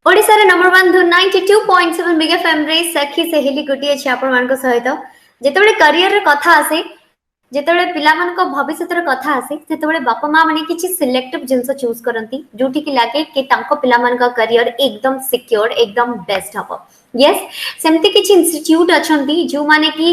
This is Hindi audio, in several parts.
ओडिशार नंबर 1 धु 92.7 मेगा एफएम रे सखी सहेली गोटी अछि आपण मानक सहित जेतेबेले करियर रे कथा आसे जेतेबेले पिला मानक भविष्यत रे कथा आसे सेतेबेले बापा मां माने किछि सिलेक्टिव जिंस चूज करंती जोठी कि लागे कि तांको पिला मानक करियर एकदम सिक्योर एकदम बेस्ट हबो। यस सेमती किछि इंस्टीट्यूट अछंती जो माने कि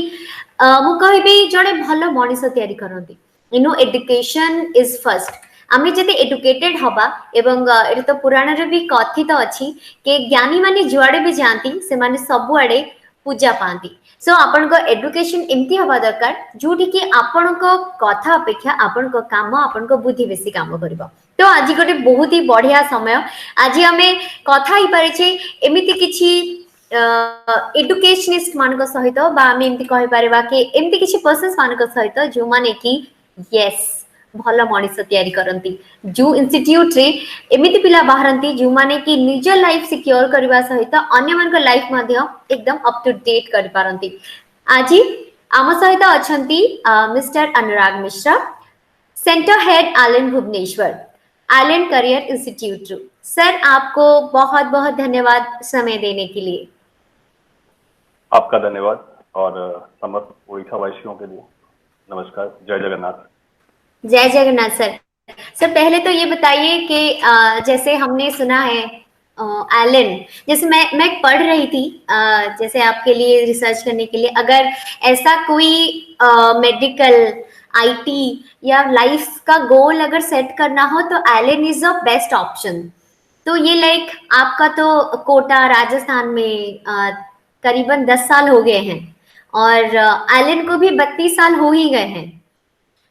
मु कहबी जड़े भलो मनीष तयारी करंती इनो एजुकेशन इज फर्स्ट आमे जदि एडुकेटेड हबा एवं एटा तो पुराण रे भी कथित अछि कि ज्ञानी माने जुआड़े भी जानती से माने सबु आड़े पूजा पाती। सो आपण को एडुकेशन एमती हवा दरकार जोठी कि आपण को कथा अपेक्षा आपण को काम आपण को बुद्धि बेसी काम करबो। तो आज गोटे बहुत ही बढ़िया समय आज आमे कथा ही परिचे एमिति किछि एडुकेशनिस्ट मानक सहित बा आमे एमती कहि परबा कि एमती किछि पर्सन्स मानक सहित जो माने कि यस भल मनीष तैयारी करती जो इंस्टीट्यूट रे एमिति पिला बाहरती जो माने कि निज लाइफ सिक्योर करबा सहित अन्य मान को लाइफ मध्य एकदम अप टू डेट कर पारंती। आज आम सहित अछंती mister Anurag Mishra centre head Allen Bhubaneswar Allen career institute. Sir आपको बहुत बहुत धन्यवाद समय देने के लिए। आपका धन्यवाद और समस्त ओडिशा वासियों के लिए नमस्कार। जय जगन्नाथ। जय जगन्नाथ सर। सर पहले तो ये बताइए कि जैसे हमने सुना है एलन जैसे मैं पढ़ रही थी जैसे आपके लिए रिसर्च करने के लिए अगर ऐसा कोई मेडिकल आईटी या लाइफ का गोल अगर सेट करना हो तो Allen is a best option. तो ये लाइक आपका तो कोटा राजस्थान में करीबन 10 साल हो गए हैं और एलन को भी 32 साल हो ही गए हैं।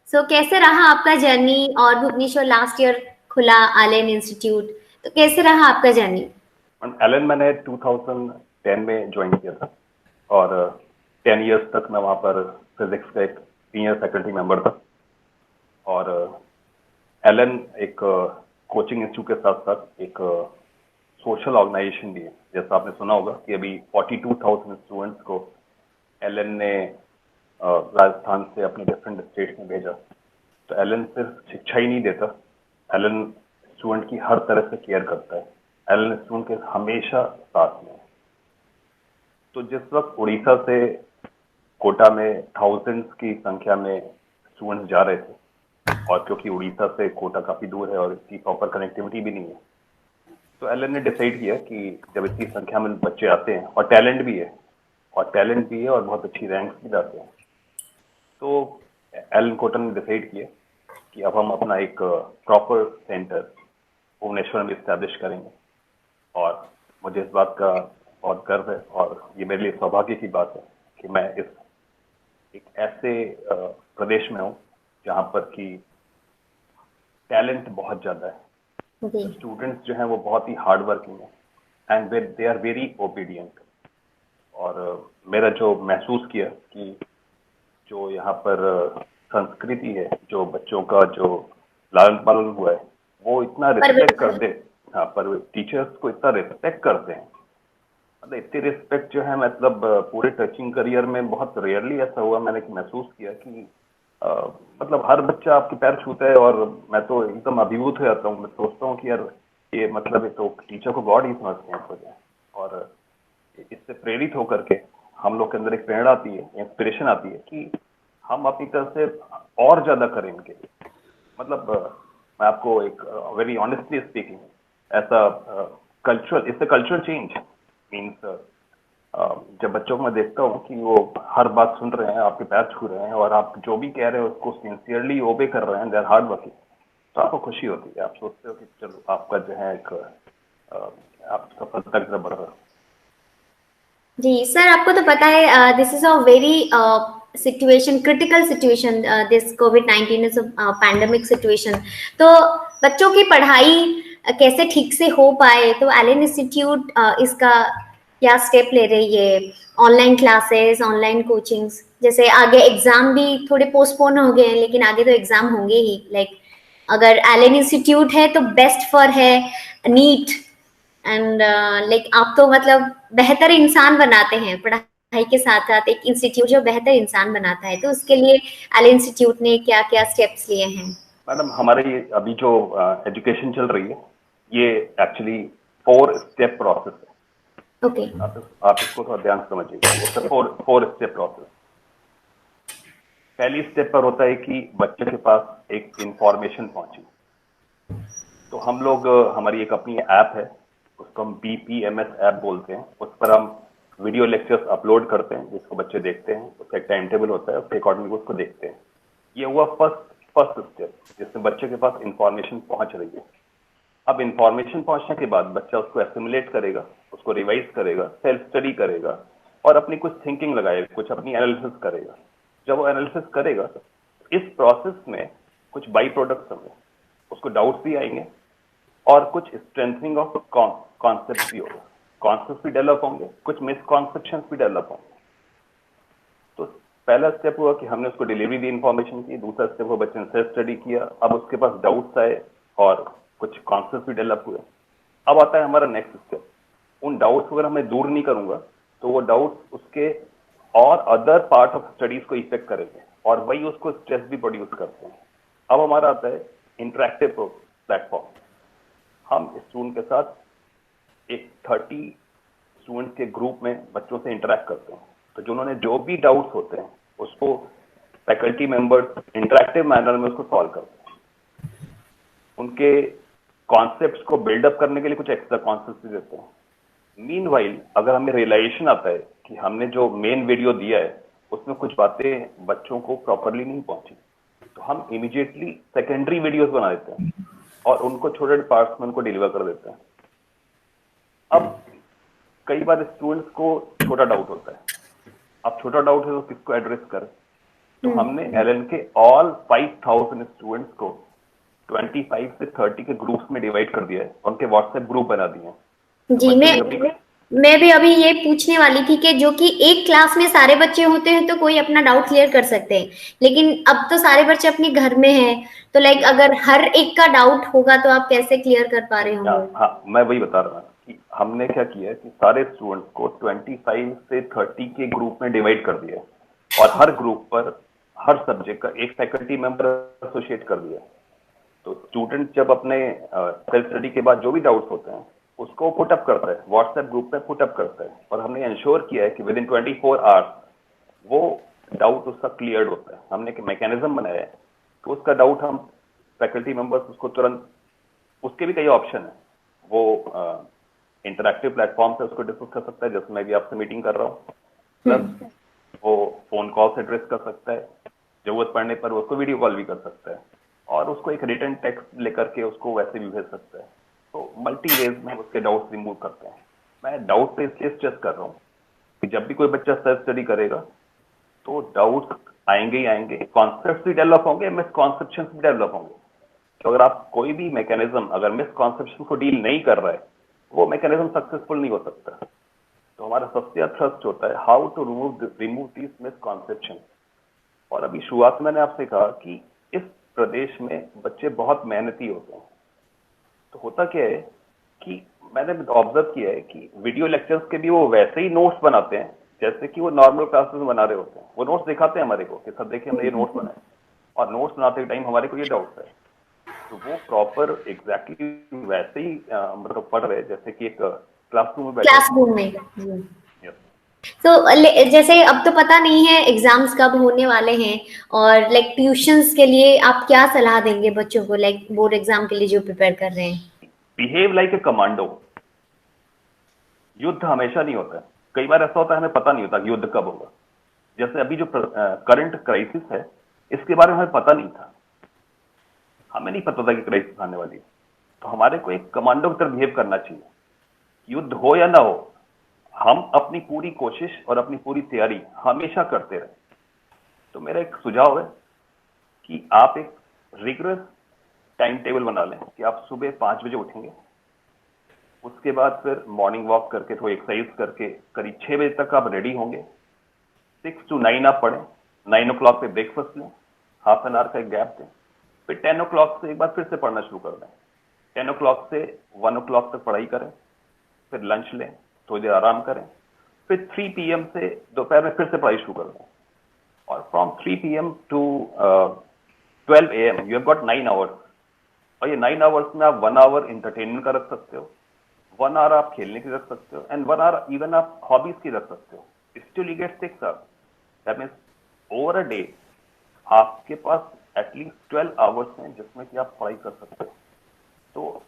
सो कैसे रहा आपका जर्नी और भुवनेश्वर लास्ट ईयर खुला एलन इंस्टीट्यूट तो कैसे रहा आपका जर्नी? एलन मैंने 2010 में ज्वाइन किया था और 10 इयर्स तक मैं वहाँ पर फिजिक्स का एक सीनियर फैकल्टी मेंबर था और एलन एक कोचिंग इंस्टीट्यूट के साथ साथ एक सोशल ऑर्गेनाइजेशन भी है। जैसा आपने सुना होगा कि अभी 42,000 स्टूडेंट्स को एलन ने राजस्थान से अपने डिफरेंट स्टेट में भेजा। तो एलन सिर्फ शिक्षा ही नहीं देता, एलन स्टूडेंट की हर तरह से केयर करता है, एलन स्टूडेंट के हमेशा साथ में। तो जिस वक्त उड़ीसा से कोटा में थाउजेंड्स की संख्या में स्टूडेंट्स जा रहे थे और क्योंकि उड़ीसा से कोटा काफी दूर है और इसकी प्रॉपर कनेक्टिविटी भी नहीं है, तो एलन ने डिसाइड किया कि जब इतनी संख्या में बच्चे आते हैं और टैलेंट भी है और बहुत अच्छी रैंक्स भी लाते हैं, तो एलन कोटन ने डिसाइड किया कि अब हम अपना एक प्रॉपर सेंटर भुवनेश्वर में इस्टेब्लिश करेंगे। और मुझे इस बात का बहुत गर्व है और ये मेरे लिए सौभाग्य की बात है कि मैं इस एक ऐसे प्रदेश में हूँ जहाँ पर कि टैलेंट बहुत ज़्यादा है, स्टूडेंट्स जो हैं वो बहुत ही हार्ड वर्किंग है and they are very obedient. और मेरा जो महसूस किया कि जो यहाँ पर संस्कृति है, जो बच्चों का जो लालन पालन हुआ है वो इतना रिस्पेक्ट करते, हाँ पर टीचर्स को इतना रिस्पेक्ट करते हैं, मतलब इतनी रिस्पेक्ट जो है मतलब पूरे टचिंग करियर में बहुत रेयरली ऐसा हुआ। मैंने महसूस किया कि मतलब हर बच्चा आपके पैर छूता है और मैं तो एकदम अभिभूत हो जाता हूँ। मैं सोचता हूँ कि यार ये मतलब तो टीचर को गॉड ही समझते हैं मुझे। और इससे प्रेरित होकर के हम लोग के अंदर एक प्रेरणा आती है, इंस्पिरेशन आती है कि हम अपनी तरफ से और ज्यादा करें इनके लिए। मतलब मैं आपको एक वेरी ऑनेस्टली स्पीकिंग ऐसा कल्चरल इससे कल्चरल चेंज मीन्स जब बच्चों को मैं देखता हूँ कि वो हर बात सुन रहे हैं, आपके पैर छू रहे हैं और आप जो भी कह रहे हो उसको सिंसियरली ओबे कर रहे हैं, दे आर हार्ड वर्किंग, तो आपको खुशी होती है। आप सोचते हो कि चलो आपका जो है एक आप सफलता की तरफ बढ़ रहे हो। जी सर, आपको तो पता है this is a very situation critical situation, this covid is a pandemic situation. तो बच्चों की पढ़ाई कैसे ठीक से हो पाए तो एलन इंस्टीट्यूट इसका क्या स्टेप ले रही है? ऑनलाइन क्लासेस, ऑनलाइन कोचिंग्स, जैसे आगे एग्जाम भी थोड़े पोस्टपोन हो गए हैं लेकिन आगे तो एग्जाम होंगे ही। लाइक अगर एलन इंस्टीट्यूट है तो बेस्ट फॉर है नीट एंड लाइक आप तो मतलब बेहतर इंसान बनाते हैं पढ़ाई के साथ साथ, एक इंस्टीट्यूट जो बेहतर इंसान बनाता है, तो उसके लिए एलन इंस्टीट्यूट ने क्या क्या स्टेप्स लिए हैं? मैडम हमारे अभी जो एजुकेशन चल रही है ये एक्चुअली 4 स्टेप प्रोसेस है। ओके। आप इसको थोड़ा ध्यान से समझिएगा। It's a 4 step process. पहली स्टेप पर होता है कि बच्चे के पास एक इंफॉर्मेशन पहुंची। तो हम लोग हमारी एक अपनी ऐप है, उसको हम BPMS ऐप बोलते हैं। उस पर हम वीडियो लेक्चर्स अपलोड करते हैं जिसको बच्चे देखते हैं। उसका एक टाइम टेबल होता है, उसके अकॉर्डिंग उसको देखते हैं। ये हुआ फर्स्ट स्टेप, जिसमें बच्चे के पास इंफॉर्मेशन पहुंच रही है। अब इंफॉर्मेशन पहुंचने के बाद बच्चा उसको एसिमुलेट करेगा, उसको रिवाइज करेगा, सेल्फ स्टडी करेगा और अपनी कुछ थिंकिंग लगाएगा, कुछ अपनी एनालिसिस करेगा। जब वो एनालिसिस करेगा, इस प्रोसेस में कुछ बाई प्रोडक्ट्स होंगे, उसको डाउट्स भी आएंगे और कुछ स्ट्रेंथनिंग ऑफ कॉन्सेप्ट भी होगा। कॉन्सेप्ट भी डेवलप होंगे, कुछ मिसकॉन्सेप्शन भी डेवलप होंगे। तो पहला स्टेप हुआ कि हमने उसको डिलीवरी दी इंफॉर्मेशन की। दूसरा स्टेप हुआ बच्चे ने सेल्फ स्टडी किया, अब उसके पास डाउट्स आए और कुछ कॉन्सेप्ट भी डेवलप हुए। अब आता है हमारा नेक्स्ट स्टेप। उन डाउट्स अगर मैं दूर नहीं करूंगा तो वो डाउट्स उसके और अदर पार्ट ऑफ स्टडीज को इफेक्ट करेंगे और वही उसको स्ट्रेस भी प्रोड्यूस करते हैं। अब हमारा आता है इंटरेक्टिव प्लेटफॉर्म। हम स्टूडेंट के साथ एक 30 स्टूडेंट के ग्रुप में बच्चों से इंटरेक्ट करते हैं। तो जिन्होंने जो भी डाउट्स होते हैं उसको फैकल्टी मेंबर्स इंटरेक्टिव मैनर में उसको सॉल्व करते हैं। उनके कॉन्सेप्ट्स को बिल्डअप करने के लिए कुछ एक्स्ट्रा कॉन्सेप्ट्स भी देते हैं। मीनवाइल अगर हमें रियलाइजेशन आता है कि हमने जो मेन वीडियो दिया है उसमें कुछ बातें बच्चों को प्रॉपरली नहीं पहुंची, तो हम इमीडिएटली सेकेंडरी वीडियोस बना देते हैं और उनको छोटे पार्ट्स में उनको डिलीवर कर देते हैं। अब कई बार स्टूडेंट्स को छोटा डाउट होता है। अब छोटा डाउट है तो किसको एड्रेस करें? तो हमने एलएन के ऑल 5000 स्टूडेंट्स को 25 से 30 के ग्रुप्स में डिवाइड कर दिया है, उनके व्हाट्सएप ग्रुप बना दिए हैं। तो जी, मैं भी अभी ये पूछने वाली थी कि जो कि एक क्लास में सारे बच्चे होते हैं तो कोई अपना डाउट क्लियर कर सकते हैं, लेकिन अब तो सारे बच्चे अपने घर में हैं, तो लाइक अगर हर एक का डाउट होगा तो आप कैसे क्लियर कर पा रहे होंगे? हाँ, मैं वही बता रहा हूँ कि हमने क्या किया है कि सारे स्टूडेंट्स को 25 से 30 के ग्रुप में डिवाइड कर दिया है और हर ग्रुप पर हर सब्जेक्ट का एक फैकल्टी मेंबर एसोसिएट कर दिया है। तो स्टूडेंट जब अपने सेल्फ स्टडी के बाद जो भी डाउट्स होते हैं उसको पुटअप करता है, व्हाट्सएप ग्रुप में पुटअप करता है और हमने इंश्योर किया है कि विद इन 24 आवर्स वो डाउट उसका क्लियर होता है। हमने एक मैकेनिज्म बनाया है तो उसका डाउट हम फैकल्टी मेंबर्स उसको तुरंत, उसके भी कई ऑप्शन है, वो इंटरैक्टिव प्लेटफॉर्म से उसको डिस्कस कर सकता है, जैसे मैं भी आपसे मीटिंग कर रहा हूँ, प्लस वो फोन कॉल से एड्रेस कर सकता है, जरूरत पड़ने पर उसको वीडियो कॉल भी कर सकता है और उसको एक रिटर्न टेक्स्ट लेकर के उसको वैसे भी भेज सकता है। तो मल्टी वेज में हम उसके डाउट्स रिमूव करते हैं। मैं डाउट पे इसलिए स्ट्रेस कर रहा हूँ कि जब भी कोई बच्चा सेल्फ स्टडी करेगा तो डाउट्स आएंगे ही आएंगे, कॉन्सेप्ट्स भी डेवलप होंगे, मिसकॉन्सेप्शंस भी डेवलप होंगे। तो अगर आप कोई भी मैकेनिज्म अगर मिसकॉन्सेप्शन को डील नहीं कर रहा है, वो मैकेनिज्म सक्सेसफुल नहीं हो सकता। तो हमारा सबसे थ्रस्ट होता है how to remove this misconception. और अभी शुरुआत में मैंने आपसे कहा कि इस प्रदेश में बच्चे बहुत मेहनती होते हैं। तो होता क्या है कि मैंने ऑब्जर्व किया है कि वीडियो लेक्चर्स के भी वो वैसे ही नोट्स बनाते हैं जैसे कि वो नॉर्मल क्लासेस में बना रहे होते हैं। वो नोट्स दिखाते हैं हमारे को कि सर देखिए हमने ये नोट्स बनाए, और नोट्स बनाते टाइम हमारे को ये डाउट है। तो वो प्रॉपर एग्जैक्टली वैसे ही मतलब पढ़ रहे जैसे कि एक क्लासरूम में बैठे। क्लासरूम में। तो जैसे अब तो पता नहीं है एग्जाम्स कब होने वाले हैं, और लाइक ट्यूशंस के लिए आप क्या सलाह देंगे बच्चों को, लाइक बोर्ड एग्जाम के लिए जो प्रिपेयर कर रहे हैं? Behave like a commando. युद्ध हमेशा नहीं होता है, कई बार ऐसा होता है हमें पता नहीं होता कि युद्ध कब होगा। जैसे अभी जो करंट क्राइसिस है इसके बारे में हमें पता नहीं था, हमें नहीं पता था कि क्राइसिस आने वाली है। तो हमारे को एक कमांडो की तरह बिहेव करना चाहिए। युद्ध हो या ना हो, हम अपनी पूरी कोशिश और अपनी पूरी तैयारी हमेशा करते रहे। तो मेरा एक सुझाव है कि आप एक रिगरस टाइम टेबल बना लें कि आप सुबह 5 बजे उठेंगे, उसके बाद फिर मॉर्निंग वॉक करके थोड़ी एक्सरसाइज करके करीब 6 बजे तक आप रेडी होंगे। 6 to 9 आप पढ़ें, 9 o'clock पे ब्रेकफास्ट लें, हाफ एन आवर का एक गैप दें, फिर 10 o'clock से एक बार फिर से पढ़ना शुरू कर दें। 10 o'clock से 1 o'clock तक पढ़ाई करें, फिर लंच लें, थोड़ी देर आराम करें, फिर 3 PM से दोपहर में फिर से पढ़ाई शुरू कर दें, और from 3 PM to 12 AM you have got 9 hours। और ये 9 hours में आप 1 hour इंटरटेनमेंट का रख सकते हो, 1 आवर आप खेलने की रख सकते हो एंड 1 आवर इवन आप हॉबीज की रख सकते हो। Still you get 6 hours. That means over a day आपके पास एटलीस्ट 12 आवर्स हैं जिसमें कि आप पढ़ाई कर सकते हो। तो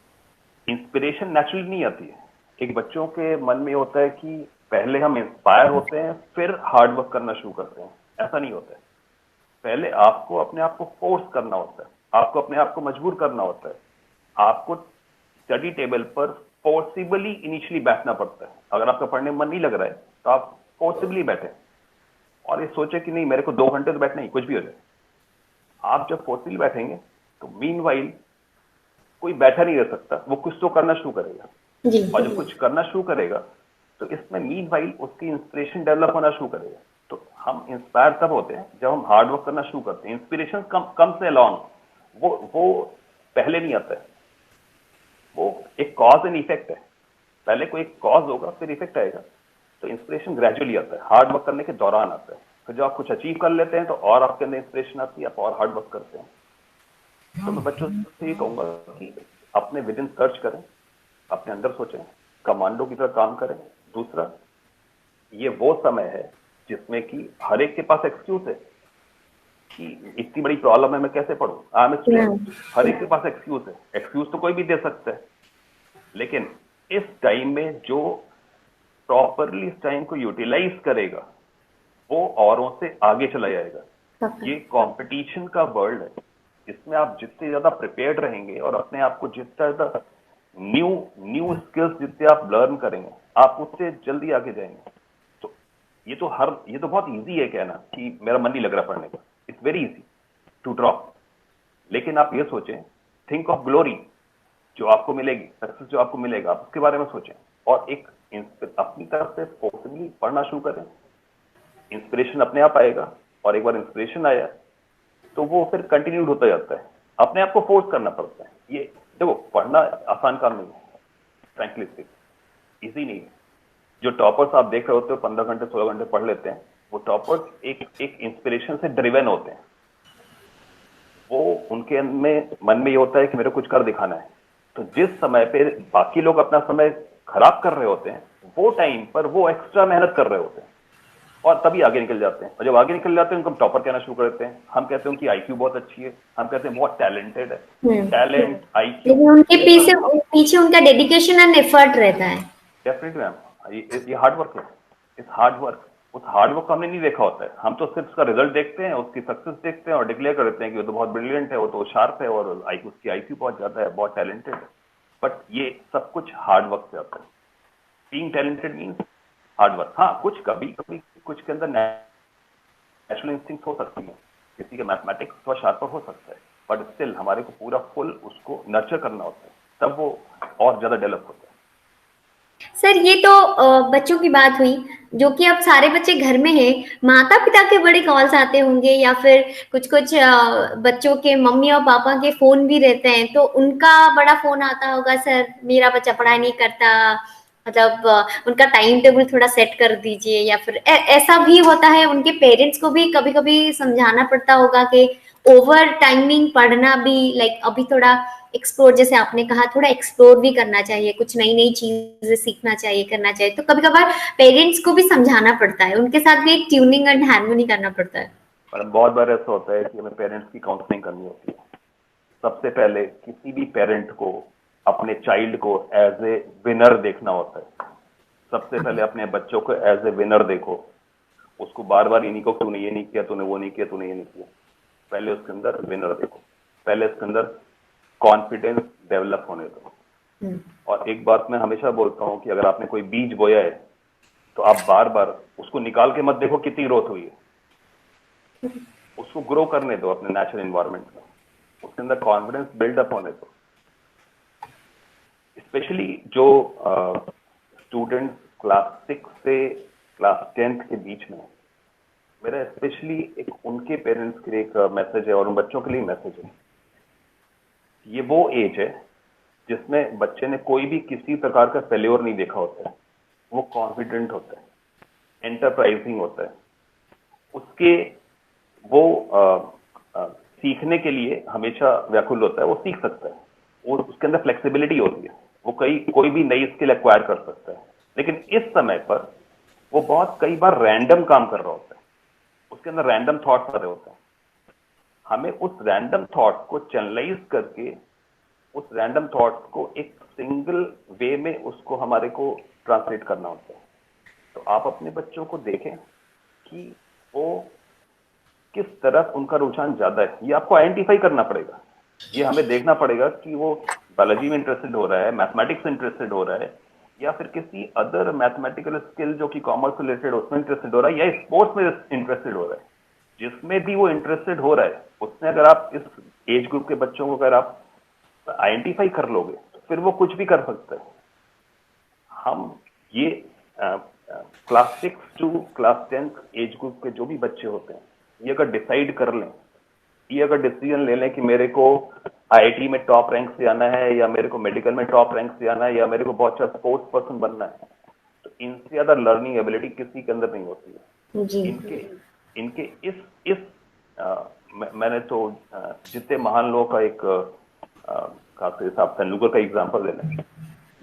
इंस्पिरेशन नेचुरली नहीं आती है। एक बच्चों के मन में होता है कि पहले हम इंस्पायर होते हैं फिर हार्ड वर्क करना शुरू करते हैं। ऐसा नहीं होता है। पहले आपको अपने आप को फोर्स करना होता है, आपको अपने आप को मजबूर करना होता है, आपको स्टडी टेबल पर फोर्सिबली इनिशियली बैठना पड़ता है। अगर आपका पढ़ने में मन नहीं लग रहा है तो आप फोर्सिबली बैठे और ये सोचे कि नहीं मेरे को 2 घंटे तो बैठना ही, कुछ भी हो जाए। आप जब फोर्सिबली बैठेंगे तो मीनवाइल कोई बैठा नहीं रह सकता, वो कुछ तो करना शुरू करेगा। जी और जब कुछ करना शुरू करेगा तो इसमें मीनवाइल उसकी इंस्पिरेशन डेवलप होना शुरू करेगा। तो हम इंस्पायर तब होते हैं जब हम हार्ड वर्क करना शुरू करते हैं। इंस्पिरेशन कम से अलॉन्ग, वो पहले नहीं आता है। वो एक कॉज एंड इफेक्ट है। पहले कोई कॉज होगा फिर इफेक्ट आएगा। तो इंस्पिरेशन ग्रेजुअली आता है, हार्ड वर्क करने के दौरान आता है। फिर जब आप कुछ अचीव कर लेते हैं तो और आपके अंदर इंस्पिरेशन आती है, आप और हार्ड वर्क करते हैं। तो मैं बच्चों से ये कहूंगा कि अपने विद इन सर्च करें, अपने अंदर सोचें, कमांडो की तरह काम करें। दूसरा, ये वो समय है जिसमें कि हर एक के पास एक्सक्यूज है कि इतनी बड़ी प्रॉब्लम है, मैं कैसे पढ़ूं, आई एम स्टूडेंट। हर एक के पास एक्सक्यूज है। एक्सक्यूज तो कोई भी दे सकता है, लेकिन इस टाइम में जो प्रॉपरली इस टाइम को यूटिलाइज करेगा वो औरों से आगे चला जाएगा। ये कंपटीशन का वर्ल्ड है। इसमें आप जितने ज्यादा प्रिपेयर्ड रहेंगे और अपने आप को जितना ज्यादा न्यू स्किल्स जितने आप लर्न करेंगे, आप उससे जल्दी आगे जाएंगे। तो ये तो बहुत इजी है कहना कि मेरा मन नहीं लग रहा पढ़ने का। It's very easy to drop. लेकिन आप ये सोचें, थिंक ऑफ ग्लोरी जो आपको मिलेगी, सक्सेस जो आपको मिलेगा, आप उसके बारे में सोचें और एक अपनी तरफ से फोर्सफुली पढ़ना शुरू करें। इंस्पिरेशन अपने आप आएगा और एक बार इंस्पिरेशन आया तो वो फिर कंटिन्यूड होता जाता है। अपने आप को फोर्स करना पड़ता है। ये देखो, पढ़ना आसान काम नहीं है, फ्रैंकली स्पीकिंग इजी नहीं है। जो टॉपर्स आप देख रहे होते हो 15 घंटे 16 घंटे पढ़ लेते हैं, वो टॉपर्स एक इंस्पिरेशन से ड्रिवन होते हैं। वो उनके मन में ये होता है कि मेरे को कुछ कर दिखाना है। तो जिस समय पे बाकी लोग अपना समय खराब कर रहे होते हैं, वो टाइम पर वो एक्स्ट्रा मेहनत कर रहे होते हैं और तभी आगे निकल जाते हैं। और जब आगे निकल जाते हैं उनको टॉपर कहना शुरू कर देते हैं। हम कहते हैं उनकी आईक्यू बहुत अच्छी है, हम कहते हैं बहुत टैलेंटेड है। टैलेंट, आईक्यू, लेकिन उनके पीछे पीछे उनका डेडिकेशन एंड एफर्ट रहता है। डेफिनेटली मैम, ये हार्ड वर्क है। इस हार्ड वर्क, उस हार्ड वर्क को हमने नहीं देखा होता है। हम तो सिर्फ उसका रिजल्ट देखते हैं, उसकी सक्सेस देखते हैं और डिक्लेयर कर देते हैं कि वो तो बहुत ब्रिलियंट है, वो तो शार्प है और उसकी आईक्यू बहुत ज्यादा है, बहुत टैलेंटेड है। बट ये सब कुछ हार्ड वर्क से आता है। Being talented means hard work. हाँ, कुछ कभी कभी कुछ के अंदर नेचुरल इंस्टिंक्ट हो सकती है, किसी के मैथमेटिक्स थोड़ा शार्पर हो सकता है, बट स्टिल हमारे को पूरा फुल उसको नर्चर करना होता है, तब वो और ज्यादा डेवलप होता है। सर ये तो बच्चों की बात हुई, जो कि अब सारे बच्चे घर में हैं। माता पिता के बड़े कॉल्स आते होंगे या फिर कुछ कुछ बच्चों के मम्मी और पापा के फोन भी रहते हैं, तो उनका बड़ा फोन आता होगा, सर मेरा बच्चा पढ़ाई नहीं करता, मतलब उनका टाइम टेबल थोड़ा सेट कर दीजिए। या फिर ऐसा भी होता है, उनके पेरेंट्स को भी कभी कभी समझाना पड़ता होगा कि ओवर टाइमिंग पढ़ना भी, लाइक अभी थोड़ा एक्सप्लोर, जैसे आपने कहा थोड़ा एक्सप्लोर भी करना चाहिए, कुछ नई नई चीजें सीखना चाहिए, करना चाहिए। तो कभी कभार पेरेंट्स को भी समझाना पड़ता है, उनके साथ भी एक ट्यूनिंग एंड हार्मोनी करना पड़ता है। पर बहुत बार ऐसा होता है कि हमें पेरेंट्स की काउंसलिंग करनी होती है। सबसे पहले किसी भी पेरेंट को अपने चाइल्ड को एज ए विनर देखना होता है। सबसे पहले अपने बच्चों को एज ए विनर देखो। उसको बार बार इन्हीं को तूने ये नहीं किया, तूने वो नहीं किया, तूने ये नहीं किया। पहले उसके अंदर विनर देखो, पहले उसके अंदर कॉन्फिडेंस डेवलप होने दो। और एक बात मैं हमेशा बोलता हूं कि अगर आपने कोई बीज बोया है तो आप बार बार उसको निकाल के मत देखो कितनी ग्रोथ हुई है। उसको ग्रो करने दो अपने नेचुरल एनवायरनमेंट में, उसके अंदर कॉन्फिडेंस बिल्डअप होने दो। स्पेशली जो स्टूडेंट क्लास 6 से क्लास 10 के बीच में, मेरा स्पेशली एक उनके पेरेंट्स के लिए एक मैसेज है और उन बच्चों के लिए मैसेज है। ये वो एज है जिसमें बच्चे ने कोई भी किसी प्रकार का फेल्योर नहीं देखा होता है। वो कॉन्फिडेंट होता है, एंटरप्राइजिंग होता है। उसके वो सीखने के लिए हमेशा व्याकुल होता है। वो सीख सकता है, वो उसके अंदर फ्लेक्सिबिलिटी होती है, वो कोई भी नई स्किल एक्वायर कर सकता है। लेकिन इस समय पर वो बहुत कई बार रैंडम काम कर रहा होता है, उसके अंदर रैंडम थॉट्स आ रहे होते हैं। हमें उस रैंडम थॉट्स को चैनलाइज करके उस रैंडम थॉट्स को एक सिंगल वे में उसको हमारे को ट्रांसलेट करना होता है। तो आप अपने बच्चों को देखें कि वो किस तरफ उनका रुझान ज्यादा है, ये आपको आइडेंटिफाई करना पड़ेगा। ये हमें देखना पड़ेगा कि वो बायोलॉजी में इंटरेस्टेड हो रहा है, मैथमेटिक्स में इंटरेस्टेड हो रहा है, या फिर किसी अदर मैथमेटिकल स्किल जो कि कॉमर्स रिलेटेड उसमें इंटरेस्टेड हो रहा है, या स्पोर्ट्स में इंटरेस्टेड हो रहा है। जिसमें भी वो इंटरेस्टेड हो रहा है उसमें अगर आप इस एज ग्रुप के बच्चों को अगर आप आइडेंटिफाई कर लोगे तो फिर वो कुछ भी कर सकता है। हम ये class 6 to class 10 age group के जो भी बच्चे होते हैं, ये अगर डिसाइड कर लें, ये अगर डिसीजन ले लें कि मेरे को आईआईटी में टॉप रैंक से आना है, या मेरे को मेडिकल में टॉप रैंक से आना है, या मेरे को बहुत अच्छा स्पोर्ट्स पर्सन बनना है, तो इनसे ज्यादा लर्निंग एबिलिटी किसी के अंदर नहीं होती है। जी इनके इस मैंने तो जितने महान लोगों का एक खास हिसाब से तेंदुलकर का एग्जांपल ले लें,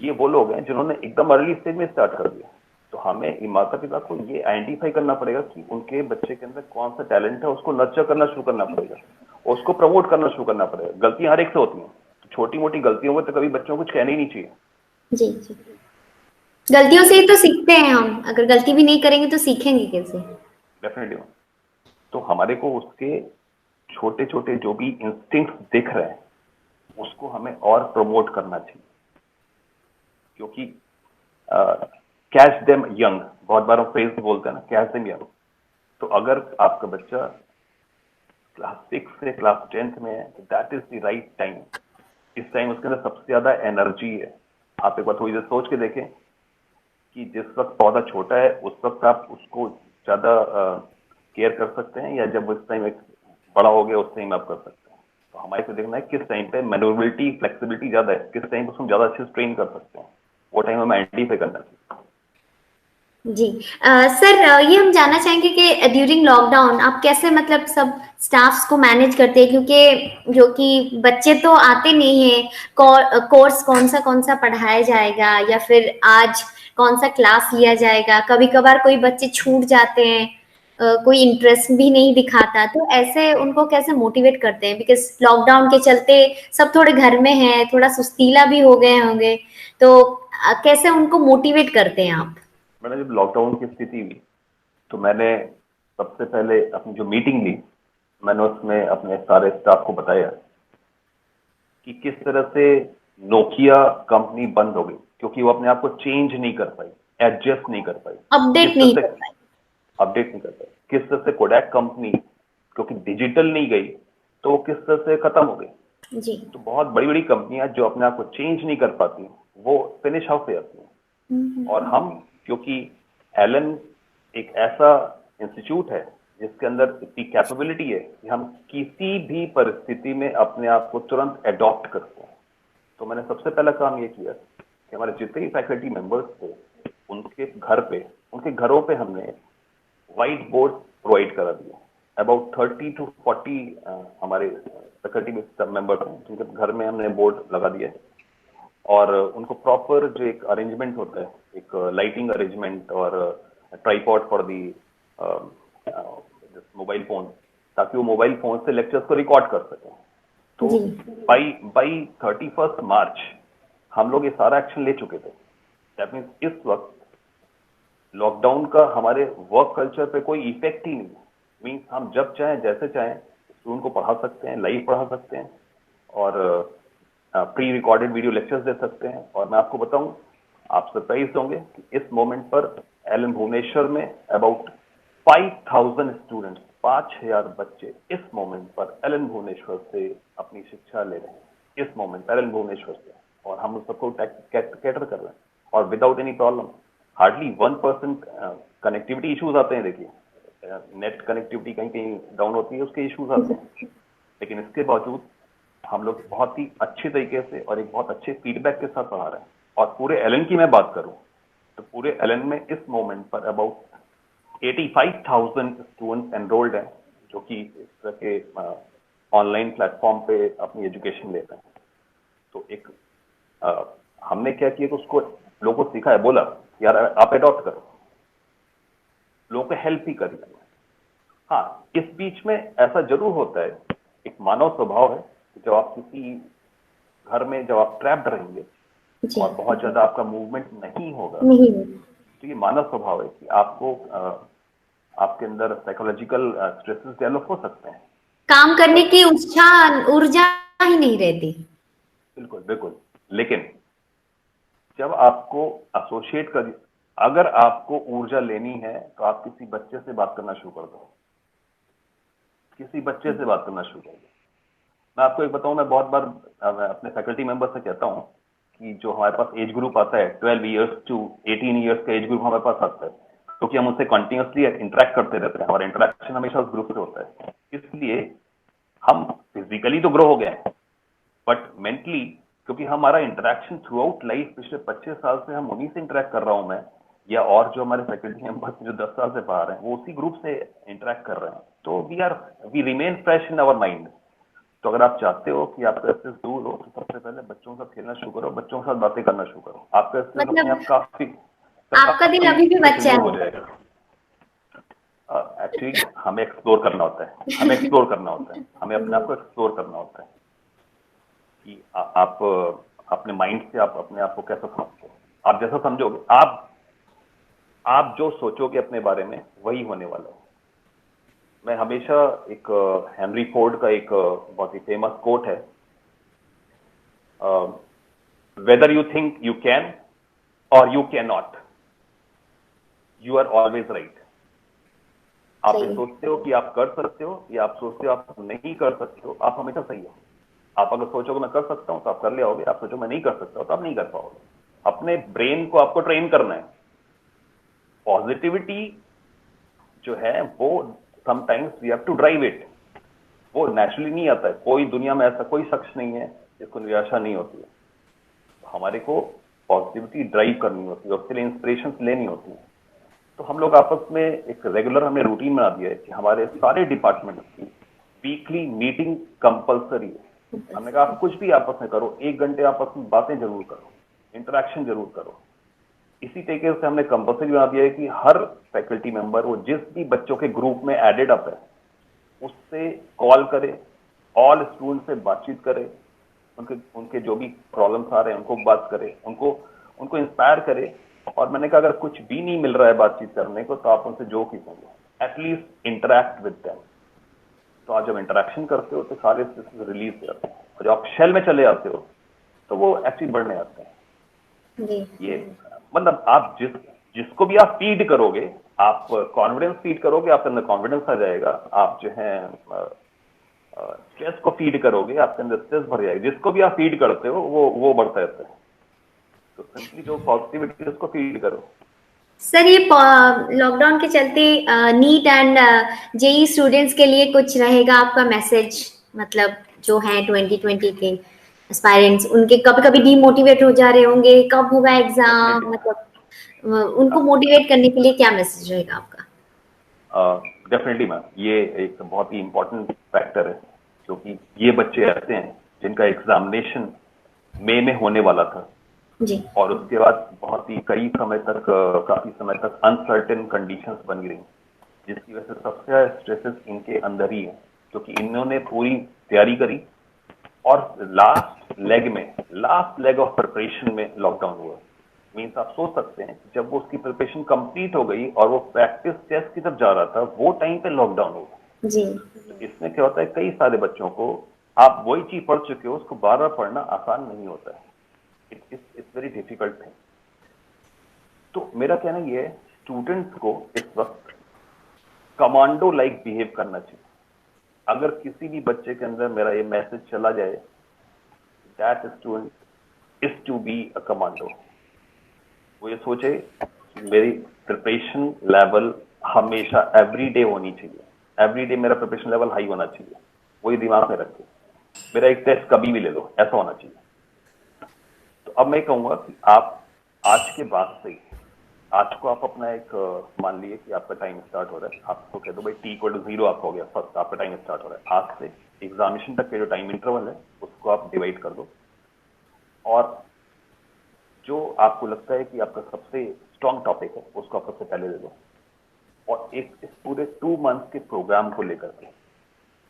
ये वो लोग हैं जिन्होंने एकदम अर्ली स्टेज में स्टार्ट कर दिया। तो हमें माता पिता को ये आइडेंटिफाई करना पड़ेगा कि उनके बच्चे के अंदर कौन सा टैलेंट है, उसको नर्चर करना शुरू करना पड़ेगा, उसको प्रमोट करना शुरू करना पड़ेगा। गलतियां हर एक से होती हैं, तो छोटी मोटी गलतियों में तो कभी बच्चों को कुछ कहना ही नहीं चाहिए। जी जी, गलतियों से ही तो सीखते हैं हम, अगर गलती भी नहीं करेंगे तो सीखेंगे कैसे? डेफिनेटली। तो हमारे को उसके छोटे छोटे जो भी इंस्टिंक्ट्स दिख रहे हैं उसको हमें और प्रमोट करना चाहिए, क्योंकि कैच देम यंग, बहुत बार हम फ्रेज बोलते हैं ना, कैच देम यंग। तो अगर आपका बच्चा क्लास 6 से क्लास 10th में है तो that is the right time. इस टाइम उसके अंदर सबसे ज्यादा एनर्जी है। आप एक बार थोड़ी देर सोच के देखें कि जिस वक्त पौधा छोटा है उस वक्त आप उसको ज्यादा केयर कर सकते हैं, या जब उस टाइम एक बड़ा हो गया उस टाइम आप कर सकते हैं। तो हमारे को देखना है किस टाइम पे मैन्योरेबिलिटी फ्लेक्सिबिलिटी ज्यादा है, किस टाइम उसको ज्यादा अच्छे से ट्रेन कर सकते हैं, वो टाइम हमें आइडेंटिफाई करना चाहिए। जी सर, ये हम जानना चाहेंगे कि ड्यूरिंग लॉकडाउन आप कैसे मतलब सब स्टाफ्स को मैनेज करते हैं, क्योंकि जो कि बच्चे तो आते नहीं हैं, कोर्स कौन सा पढ़ाया जाएगा, या फिर आज कौन सा क्लास लिया जाएगा, कभी कभार कोई बच्चे छूट जाते हैं, कोई इंटरेस्ट भी नहीं दिखाता, तो ऐसे उनको कैसे मोटिवेट करते हैं? बिकॉज लॉकडाउन के चलते सब थोड़े घर में हैं, थोड़ा सुस्तीला भी हो गए होंगे, तो कैसे उनको मोटिवेट करते हैं आप? मैंने जब लॉकडाउन की स्थिति हुई तो मैंने सबसे पहले अपनी जो मीटिंग ली, मैंने उसमें अपने सारे स्टाफ को बताया कि किस तरह से नोकिया कंपनी बंद हो गई, क्योंकि वो अपने आप को चेंज नहीं कर पाई, एडजस्ट नहीं कर पाई, अपडेट किस तरह नहीं से कर पाए। अपडेट नहीं कर पाई, किस तरह से कोडैक कंपनी क्योंकि डिजिटल नहीं गई तो वो किस तरह से खत्म हो गई। जी। तो बहुत बड़ी बड़ी कंपनियां जो अपने आप को चेंज नहीं कर पाती वो फिनिश आउट हो जाती हैं। और हम, क्योंकि एलन एक ऐसा इंस्टीट्यूट है जिसके अंदर इतनी कैपेबिलिटी है कि हम किसी भी परिस्थिति में अपने आप को तुरंत अडॉप्ट करते हैं। तो मैंने सबसे पहला काम ये किया कि हमारे जितने भी फैकल्टी मेंबर्स थे उनके घर पे, उनके घरों पे हमने व्हाइट बोर्ड प्रोवाइड करा दिया। अबाउट 30 to 40 हमारे फैकल्टी मेंबर हैं जिनके घर में हमने बोर्ड लगा दिया है, और उनको प्रॉपर जो एक अरेंजमेंट होता है, एक लाइटिंग अरेंजमेंट और tripod for the mobile phone, ताकि वो मोबाइल फोन से लेक्चर्स को रिकॉर्ड कर सकें। तो जी। बाई 31 मार्च हम लोग ये सारा एक्शन ले चुके थे। दैट मीन्स इस वक्त लॉकडाउन का हमारे वर्क कल्चर पे कोई इफेक्ट ही नहीं है। मीन्स हम जब चाहें जैसे चाहें स्टूडेंट को पढ़ा सकते हैं, लाइव पढ़ा सकते हैं, और प्री रिकॉर्डेड वीडियो लेक्चर्स दे सकते हैं। और मैं आपको बताऊं, आप सरप्राइज होंगे कि इस मोमेंट पर एलन भुवनेश्वर में अबाउट 5000 स्टूडेंट्स, 5000 बच्चे इस मोमेंट पर एलन भुवनेश्वर से अपनी शिक्षा ले रहे हैं, इस मोमेंट एलन भुवनेश्वर से, और हम उस सबको कैटर कर रहे हैं और without any problem. Hardly 1% connectivity issues आते हैं, देखिए नेट कनेक्टिविटी कहीं कहीं डाउन होती है, उसके इश्यूज आते हैं, लेकिन इसके बावजूद हम लोग बहुत ही अच्छे तरीके से और एक बहुत अच्छे फीडबैक के साथ पढ़ा रहे हैं। और पूरे एलन की मैं बात करूं तो पूरे एलन में इस मोमेंट पर अबाउट 85,000 स्टूडेंट्स एनरोल्ड हैं जो कि इस तरह के ऑनलाइन प्लेटफॉर्म पे अपनी एजुकेशन लेते हैं। तो एक हमने क्या किया कि उसको लोगों को सिखाया, बोला यार आप अडॉप्ट करो, लोगों को हेल्प ही करिए। हाँ, इस बीच में ऐसा जरूर होता है, एक मानव स्वभाव है कि जब आप किसी घर में जब आप ट्रैप्ड रहेंगे जी और बहुत ज्यादा आपका मूवमेंट नहीं होगा, नहीं तो ये मानव स्वभाव है कि आपको आपके अंदर साइकोलॉजिकल स्ट्रेसेस डेवलप हो सकते हैं। काम करने की उत्साह ऊर्जा ही नहीं रहती। बिल्कुल बिल्कुल। लेकिन जब आपको एसोसिएट कर, अगर आपको ऊर्जा लेनी है तो आप किसी बच्चे से बात करना शुरू कर दो, किसी बच्चे से बात करना शुरू कर दो। मैं आपको एक बताऊं, मैं बहुत बार मैं अपने फैकल्टी मेंबर से कहता हूं कि जो हमारे पास एज ग्रुप आता है 12 इयर्स टू 18 इयर्स का एज ग्रुप हमारे पास आता है, क्योंकि हम उनसे कंटिन्यूसली इंटरेक्ट करते रहते हैं, हमारा इंटरेक्शन हमेशा उस ग्रुप से होता है, इसलिए हम फिजिकली तो ग्रो हो गए हैं बट मेंटली, क्योंकि हमारा इंटरेक्शन थ्रू आउट लाइफ पिछले 25 साल से हम उन्हीं से इंटरेक्ट कर रहा हूं मैं, या और जो हमारे फैकल्टी मेंबर्स जो 10 साल से बाहर हैं वो उसी ग्रुप से इंटरेक्ट कर रहे हैं, तो we remain fresh in our mind. तो अगर आप चाहते हो कि आपका स्ट्रेस दूर हो तो सबसे पहले बच्चों के साथ खेलना शुरू करो, बच्चों के साथ बातें करना शुरू करो, आपका स्ट्रेस अपने मतलब आप काफी आपका दिल काफी अभी भी कुछ बच्चा दूर हो है। जाएगा। एक्चुअली हमें एक्सप्लोर करना होता है, हमें एक्सप्लोर करना होता है, हमें अपने आप को एक्सप्लोर करना होता है कि आप अपने माइंड से आप अपने आप को कैसे समझते हो, आप जैसा समझोगे, आप जो सोचोगे अपने बारे में वही होने वाला है। मैं हमेशा एक हेनरी फोर्ड का एक बहुत ही फेमस कोट है, whether you think you can or you can not, you are always right. आप ये सही है। सोचते हो कि आप कर सकते हो या आप सोचते हो आप नहीं कर सकते हो, आप हमेशा सही हो। आप अगर सोचोगे मैं कर सकता हूं तो आप कर ले आओगे, आप सोचो मैं नहीं कर सकता तो आप नहीं कर पाओगे। अपने ब्रेन को आपको ट्रेन करना है। पॉजिटिविटी जो है वो sometimes we have to drive it, वो नेचुरली नहीं आता है। कोई दुनिया में ऐसा कोई शख्स नहीं है जिसको निराशा नहीं होती है। हमारे को पॉजिटिविटी ड्राइव करनी होती है, उसके लिए इंस्पिरेशन लेनी होती है। तो हम लोग आपस में एक रेगुलर हमने रूटीन बना दिया है कि हमारे सारे डिपार्टमेंट की वीकली मीटिंग कंपलसरी है। हमने कहा आप कुछ भी आपस में करो, 1 घंटे आपस में बातें जरूर करो, इंटरेक्शन जरूर करो। इसी तरीके से हमने कंपलसरी बना दिया है कि हर फैकल्टी मेंबर वो जिस भी बच्चों के ग्रुप में एडेड अप है उससे कॉल करे, ऑल स्टूडेंट से बातचीत करे, उनके उनके जो भी प्रॉब्लम्स आ रहे हैं उनको बात करे, उनको उनको इंस्पायर करे। और मैंने कहा अगर कुछ भी नहीं मिल रहा है बातचीत करने को तो आप उनसे जो कीजिए, एटलीस्ट इंटरेक्ट विद देम। तो आप जब इंटरेक्शन करते हो तो सारे स्ट्रेस रिलीज हो जाते हैं, और जब आप शेल में चले जाते हो तो वो एक्चुअली बढ़ने आते हैं। जी ये मतलब आप जिसको भी आप फीड करोगे, आप कॉन्फिडेंस फीड करोगे, आपके अंदर कॉन्फिडेंस आ जाएगा। आप जो है स्ट्रेस को फीड करोगे, आपके अंदर स्ट्रेस भर जाएगा। जिसको भी आप फीड करते हो वो बढ़ता रहता है। तो सिंपली जो पॉजिटिविटी है उसको फीड करो। सर, ये लॉकडाउन के चलते नीट एंड जेई स्टूडेंट्स के लिए कुछ रहेगा आपका मैसेज? मतलब जो है 2020 के एस्पायरेंट्स, उनके कभी कभी डीमोटिवेट हो जा रहे होंगे, कब होगा डेफिनेटली एग्जाम, मतलब उनको मोटिवेट करने के लिए क्या मैसेज रहेगा आपका? डेफिनेटली मैम, ये एक बहुत ही इंपॉर्टेंट फैक्टर है, क्योंकि ये बच्चे ऐसे हैं जिनका एग्जामिनेशन मई में होने वाला था, जी और उसके बाद बहुत ही कई समय तक काफी समय तक अनसर्टेन कंडीशंस बन गई, जिसकी वजह से सबसे ज्यादा स्ट्रेसेस इनके अंदर ही है, क्योंकि इन्होंने पूरी तैयारी करी और लास्ट लेग ऑफ प्रिपरेशन में लॉकडाउन हुआ। मीन्स आप सोच सकते हैं जब वो उसकी प्रिपरेशन कंप्लीट हो गई और वो प्रैक्टिस टेस्ट की तरफ जा रहा था, वो टाइम पे लॉकडाउन हुआ। जी तो इसमें क्या होता है, कई सारे बच्चों को आप वही चीज पढ़ चुके हो, उसको बार बार पढ़ना आसान नहीं होता है। It's very difficult thing. तो मेरा कहना ये है, स्टूडेंट्स को इस वक्त कमांडो लाइक बिहेव करना चाहिए। अगर किसी भी बच्चे के अंदर मेरा ये मैसेज चला जाए, that student is to be a commando. वो ये सोचे कि मेरी प्रिपरेशन लेवल हमेशा एवरी डे होनी चाहिए, एवरी डे मेरा प्रिपरेशन लेवल हाई होना चाहिए। वो ये दिमाग में रखे, मेरा एक टेस्ट कभी भी ले लो, ऐसा होना चाहिए। तो अब मैं कहूंगा कि आप आज के बाद से, आज को आप अपना एक मान लिए कि आपका टाइम स्टार्ट हो रहा है, आपको कह दो भाई t=0 आपका हो गया, फर्स्ट आपका टाइम स्टार्ट हो रहा है। आज से एग्जामिनेशन तक के जो टाइम इंटरवल है उसको आप डिवाइड कर दो, और जो आपको लगता है कि आपका सबसे स्ट्रॉन्ग टॉपिक है उसको आप सबसे पहले ले लो, और एक इस पूरे 2 मंथ्स के प्रोग्राम को लेकर के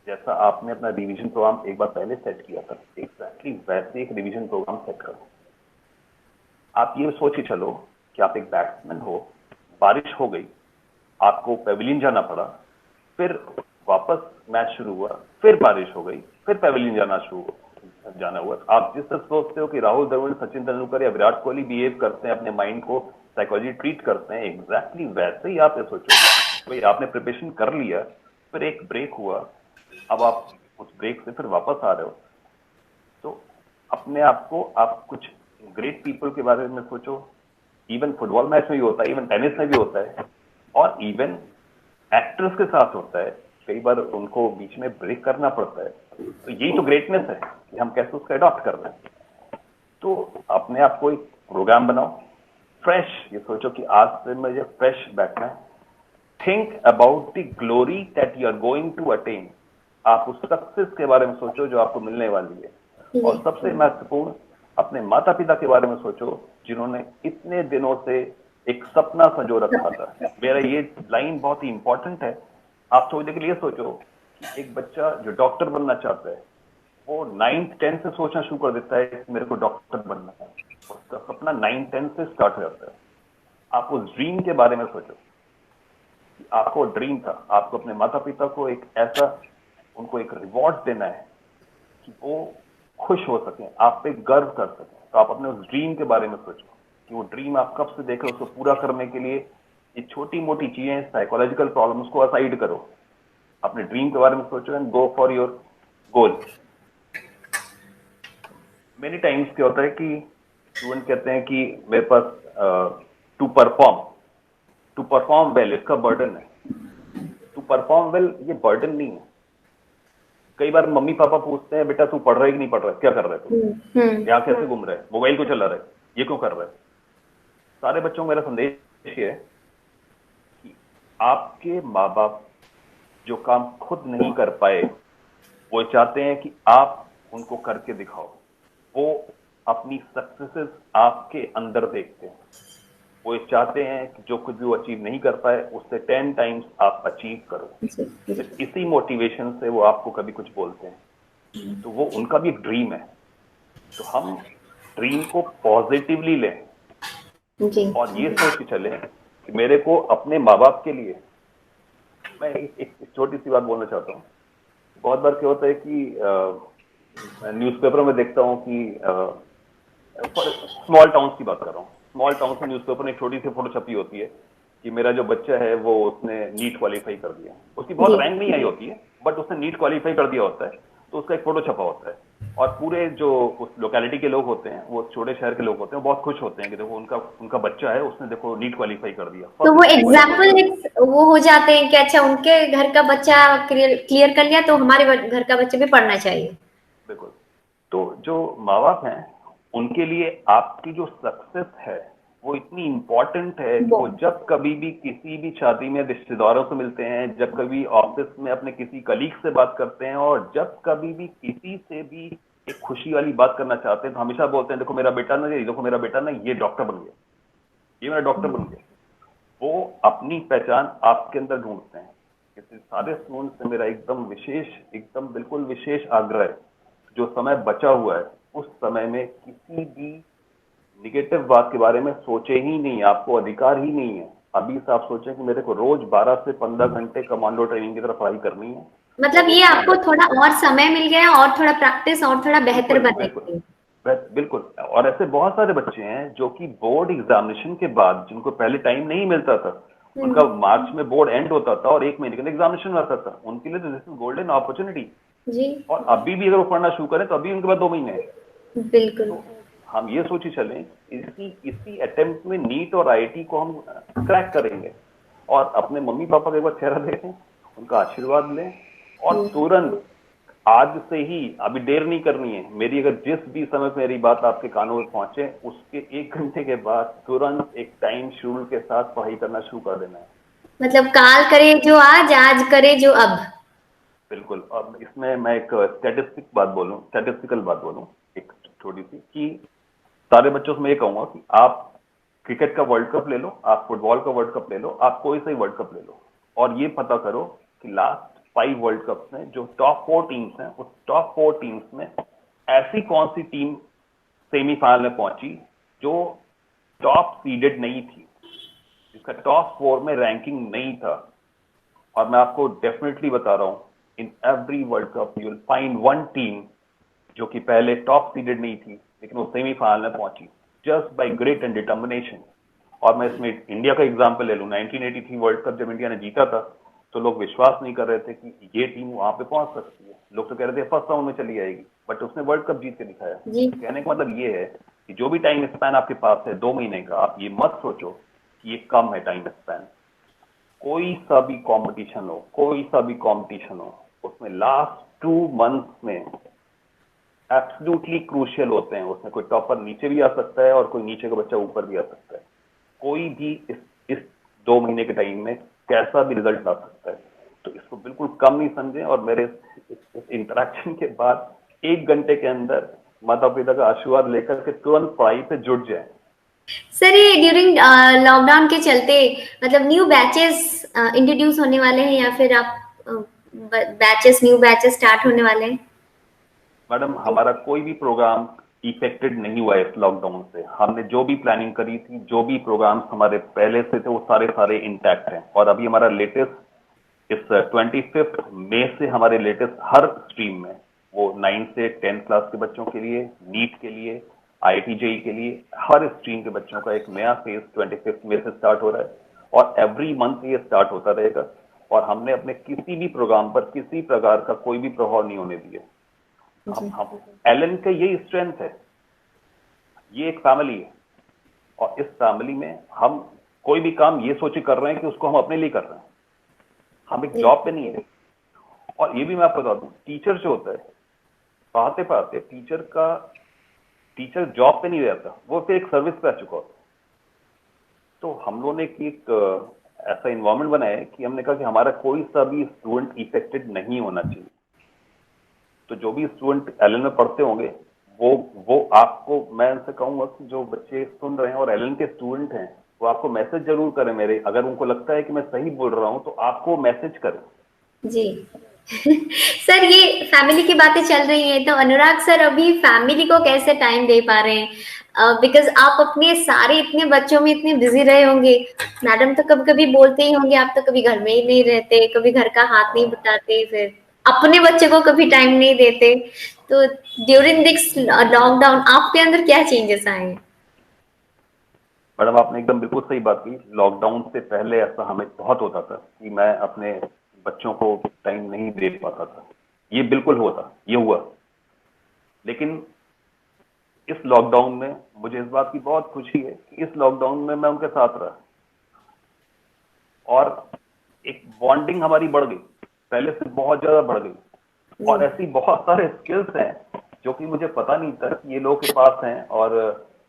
जैसा आपने अपना रिवीजन प्रोग्राम एक बार पहले सेट किया था, एग्जैक्टली वैसे एक रिवीजन प्रोग्राम सेट करो। आप ये सोच के चलो कि आप एक बैट्समैन हो, बारिश हो गई, आपको पेविलियन जाना पड़ा, फिर वापस मैच शुरू हुआ, फिर बारिश हो गई, फिर पेविलियन जाना हुआ। आप जिस तरह सोचते हो कि राहुल द्रविड़, सचिन तेंदुलकर या विराट कोहली बिहेव करते हैं, अपने माइंड को साइकोलॉजी ट्रीट करते हैं, एग्जैक्टली वैसे ही आप ये सोचो भाई आपने प्रिपरेशन कर लिया, फिर एक ब्रेक हुआ, अब आप उस ब्रेक से फिर वापस आ रहे हो, तो अपने आप को आप कुछ ग्रेट पीपल के बारे में सोचो। इवन फुटबॉल मैच में भी होता है, इवन टेनिस में भी होता है, और इवन एक्टर्स के साथ होता है, कई बार उनको बीच में ब्रेक करना पड़ता है। तो यही तो ग्रेटनेस है कि हम कैसे उसका अडॉप्ट कर रहे हैं। तो अपने आप को एक प्रोग्राम बनाओ, फ्रेश ये सोचो कि आज से मुझे फ्रेश बैठना है। Think about the glory that you are going to attain. आप उस सक्सेस के बारे में सोचो जो आपको मिलने वाली है। और सबसे महत्वपूर्ण, अपने माता पिता के बारे में सोचो जिन्होंने इतने दिनों से एक सपना संजो रखा था। मेरा ये लाइन बहुत ही इंपॉर्टेंट है। आप थोड़ी देर के लिए सोचो कि एक बच्चा जो डॉक्टर बनना चाहता है, वो 9th 10th से सोचना शुरू कर देता है कि मेरे को डॉक्टर बनना है। उसका सपना 9th 10th से स्टार्ट हो जाता है। आप उस ड्रीम के बारे में सोचो कि आपको ड्रीम था, आपको अपने माता पिता को एक ऐसा, उनको एक रिवॉर्ड देना है कि वो खुश हो सकें, आप पे गर्व कर सकें। तो आप अपने उस ड्रीम के बारे में सोचो कि वो ड्रीम आप कब से देख रहे हो। उसको पूरा करने के लिए ये छोटी मोटी चीजें, साइकोलॉजिकल प्रॉब्लम्स को असाइड करो, अपने ड्रीम के बारे में सोचो and go for your goal. Many times क्या होता है कि स्टूडेंट कहते हैं कि मेरे पास टू परफॉर्म वेल इसका बर्डन है। टू परफॉर्म वेल ये बर्डन नहीं है। कई बार मम्मी पापा पूछते हैं, बेटा तू पढ़ रहा है कि नहीं पढ़ रहा है, क्या कर रहा है तू, यहाँ कैसे घूम रहा है, मोबाइल को चला रहा है, ये क्यों कर रहा है। सारे बच्चों को मेरा संदेश ये है कि आपके माँ बाप जो काम खुद नहीं कर पाए, वो चाहते हैं कि आप उनको करके दिखाओ। वो अपनी सक्सेसेस आपके अंदर देखते हैं। वो चाहते हैं कि जो कुछ भी वो अचीव नहीं कर पाए उससे 10 टाइम्स आप अचीव करो। इसी मोटिवेशन से वो आपको कभी कुछ बोलते हैं। तो वो उनका भी एक ड्रीम है। तो हम ड्रीम को पॉजिटिवली लें और ये सोच के चलें कि मेरे को अपने माँ बाप के लिए, मैं एक छोटी सी बात बोलना चाहता हूँ। बहुत बार क्या होता है कि न्यूज़पेपर में देखता हूँ कि स्मॉल टाउन्स की बात कर रहा हूँ। स्मॉल टाउन्स में न्यूज़पेपर में एक छोटी सी फोटो छपी होती है कि मेरा जो बच्चा है वो उसने नीट क्वालिफाई कर दिया। उसकी बहुत रैंक नहीं आई होती है, बट उसने नीट क्वालिफाई कर दिया होता है, तो उसका एक फोटो छपा होता है। और पूरे जो उस लोकेलिटी के लोग होते हैं, वो छोटे शहर के लोग होते हैं, वो बहुत खुश होते हैं कि देखो उनका बच्चा है, उसने देखो नीट क्वालिफाई कर दिया। तो वो एग्जाम्पल वो हो जाते हैं कि अच्छा उनके घर का बच्चा क्लियर कर लिया तो हमारे घर का बच्चा भी पढ़ना चाहिए। बिल्कुल। तो जो माँ बाप हैं उनके लिए आपकी जो सक्सेस है वो इतनी इंपॉर्टेंट है कि वो जब कभी भी किसी भी शादी में रिश्तेदारों से मिलते हैं, जब कभी ऑफिस में अपने किसी कलीग से बात करते हैं, और जब कभी भी किसी से भी एक खुशी वाली बात करना चाहते हैं, तो हमेशा बोलते हैं देखो मेरा बेटा ना, ये देखो मेरा बेटा ना, ये डॉक्टर बन गया, ये मेरा डॉक्टर बन गया। वो अपनी पहचान आपके अंदर ढूंढते हैं। इसलिए सारे स्टूडेंट से मेरा एकदम बिल्कुल विशेष आग्रह है, जो समय बचा हुआ है उस समय में किसी भी निगेटिव बात के बारे में सोचे ही नहीं। आपको अधिकार ही नहीं है अभी से आप सोचें कि मेरे को रोज 12 से 15 घंटे कमांडो ट्रेनिंग की तरफ पढ़ाई करनी है। मतलब ये आपको थोड़ा और समय मिल गया और थोड़ा प्रैक्टिस और थोड़ा बेहतर बनने के लिए। बिल्कुल। और ऐसे बहुत सारे बच्चे हैं जो कि बोर्ड एग्जामिनेशन के बाद, जिनको पहले टाइम नहीं मिलता था, उनका मार्च में बोर्ड एंड होता था और 1 महीने का एग्जामिनेशन रहता था, उनके लिए तो दिस इज गोल्डन अपॉर्चुनिटी जी। और अभी भी अगर वो पढ़ना शुरू करें तो अभी उनके पास 2 महीने हैं। बिल्कुल। तो हम ये सोचे चलें इसी अटेम्प्ट में नीट और आईआईटी को हम क्रैक करेंगे, और अपने मम्मी पापा का एक बार चेहरा देखें, उनका आशीर्वाद लें, और तुरंत आज से ही, अभी देर नहीं करनी है। मेरी अगर जिस भी समय पे मेरी बात आपके कानों में पहुंचे, उसके 1 घंटे के बाद तुरंत एक टाइम शेड्यूल के साथ पढ़ाई करना शुरू कर देना है। मतलब काल करे जो आज करे जो अब। बिल्कुल। और इसमें मैं एक स्टैटिस्टिकल बात बोलूं, एक छोटी सी, कि सारे बच्चों से मैं ये कहूंगा कि आप क्रिकेट का वर्ल्ड कप ले लो, आप फुटबॉल का वर्ल्ड कप ले लो, आप कोई सा ही वर्ल्ड कप ले लो, और ये पता करो कि लास्ट 5 वर्ल्ड कप में जो टॉप 4 टीम्स हैं, उस टॉप 4 टीम्स में ऐसी कौन सी टीम सेमीफाइनल में पहुंची जो टॉप सीडेड नहीं थी, जिसका टॉप 4 में रैंकिंग नहीं था। और मैं आपको डेफिनेटली बता रहा हूं, in every world cup you will find one team जो कि पहले टॉप सीडेड नहीं थी लेकिन वो सेमीफाइनल में पहुंची just by great and determination. और मैं इसमें इंडिया का एग्जांपल ले लूं, 1983 वर्ल्ड कप जब इंडिया ने जीता था तो लोग विश्वास नहीं कर रहे थे कि ये टीम वहां पे पहुंच सकती है। लोग तो कह रहे थे फर्स्ट राउंड में चली जाएगी, बट उसने वर्ल्ड कप जीत के दिखाया। जी कहने का मतलब ये है कि जो भी टाइम स्पैन आपके पास है 2 महीने का, आप ये मत सोचो कि ये कम है टाइम स्पैन। कोई सा भी कंपटीशन हो, कोई सा भी कंपटीशन हो, उसमें लास्ट 2 मंथ्स में एब्सोल्युटली क्रूशियल होते हैं। उसमें कोई टॉपर नीचे भी आ सकता है और कोई नीचे का बच्चा ऊपर भी आ सकता है। कोई भी इस 2 महीने के टाइम में कैसा भी रिजल्ट ला सकता है, तो इसको बिल्कुल कम नहीं समझें। और मेरे इस इंटरेक्शन के बाद 1 घंटे के अंदर माता पिता का आशीर्वाद लेकर के तुरंत पढ़ाई पे जुट जाए। सर, ये ड्यूरिंग लॉकडाउन के चलते मतलब न्यू बैचेस इंट्रोड्यूस होने वाले हैं या फिर आप न्यू बैचेस स्टार्ट होने वाले हैं? मैडम, हमारा कोई भी प्रोग्राम इफेक्टेड नहीं हुआ है इस लॉकडाउन से। हमने जो भी प्लानिंग करी थी, जो भी प्रोग्राम्स हमारे पहले से थे, वो सारे इंटैक्ट हैं। और अभी हमारा लेटेस्ट इस 25 मई से हमारे लेटेस्ट हर स्ट्रीम में, वो 9 से 10 क्लास के बच्चों के लिए, नीट के लिए, IIT JEE के लिए, हर स्ट्रीम के बच्चों का एक नया फेज 25 मई से स्टार्ट हो रहा है और एवरी मंथ ये स्टार्ट होता रहेगा। और हमने अपने किसी भी प्रोग्राम पर किसी प्रकार का कोई भी प्रभाव नहीं होने दिया। हम एलन का यही स्ट्रेंथ है, ये एक फैमिली है और इस फैमिली में हम कोई भी काम ये सोचे कर रहे हैं कि उसको हम अपने लिए कर रहे हैं, हम एक जॉब पे नहीं है। और ये भी मैं आपको बता दूं, टीचर जो होता है, पढ़ाते पढ़ाते टीचर जॉब पे नहीं रहता, वो फिर एक सर्विस पे आ चुका होता है। तो हम लोगों ने एक ऐसा इन्वायरमेंट बनाया है कि हमने कहा कि हमारा कोई सा भी स्टूडेंट इफेक्टेड नहीं होना चाहिए। तो जो भी स्टूडेंट एलन में पढ़ते होंगे, वो आपको, मैं उनसे कहूंगा कि जो बच्चे सुन रहे हैं और एलन के स्टूडेंट हैं, वो आपको मैसेज जरूर करें मेरे। अगर उनको लगता है कि मैं सही बोल रहा हूं तो आपको मैसेज करें। जी सर, ये फैमिली की बातें चल रही हैं, तो अनुराग सर अभी फैमिली को कैसे टाइम दे पा रहे हैं? बिकॉज आप अपने सारे इतने बच्चों में इतने बिजी रहे होंगे। मैडम तो कभी कभी बोलते ही होंगे, आप तो कभी घर में ही नहीं रहते, कभी घर का हाथ नहीं बताते, फिर अपने बच्चे को कभी टाइम नहीं देते। तो ड्यूरिंग दिस लॉकडाउन आपके अंदर क्या चेंजेस आए हैं? मैडम, आपने एकदम बिल्कुल सही बात की। लॉकडाउन से पहले ऐसा हमें बहुत होता था कि मैं अपने बच्चों को टाइम नहीं दे पाता था। ये बिल्कुल ये हुआ। लेकिन इस लॉकडाउन में मुझे इस बात की बहुत खुशी है कि इस लॉकडाउन में मैं उनके साथ रहा और एक बॉन्डिंग हमारी बढ़ गई, पहले से बहुत ज्यादा बढ़ गई। और ऐसी बहुत सारे स्किल्स हैं जो कि मुझे पता नहीं था कि ये लोगों के पास हैं। और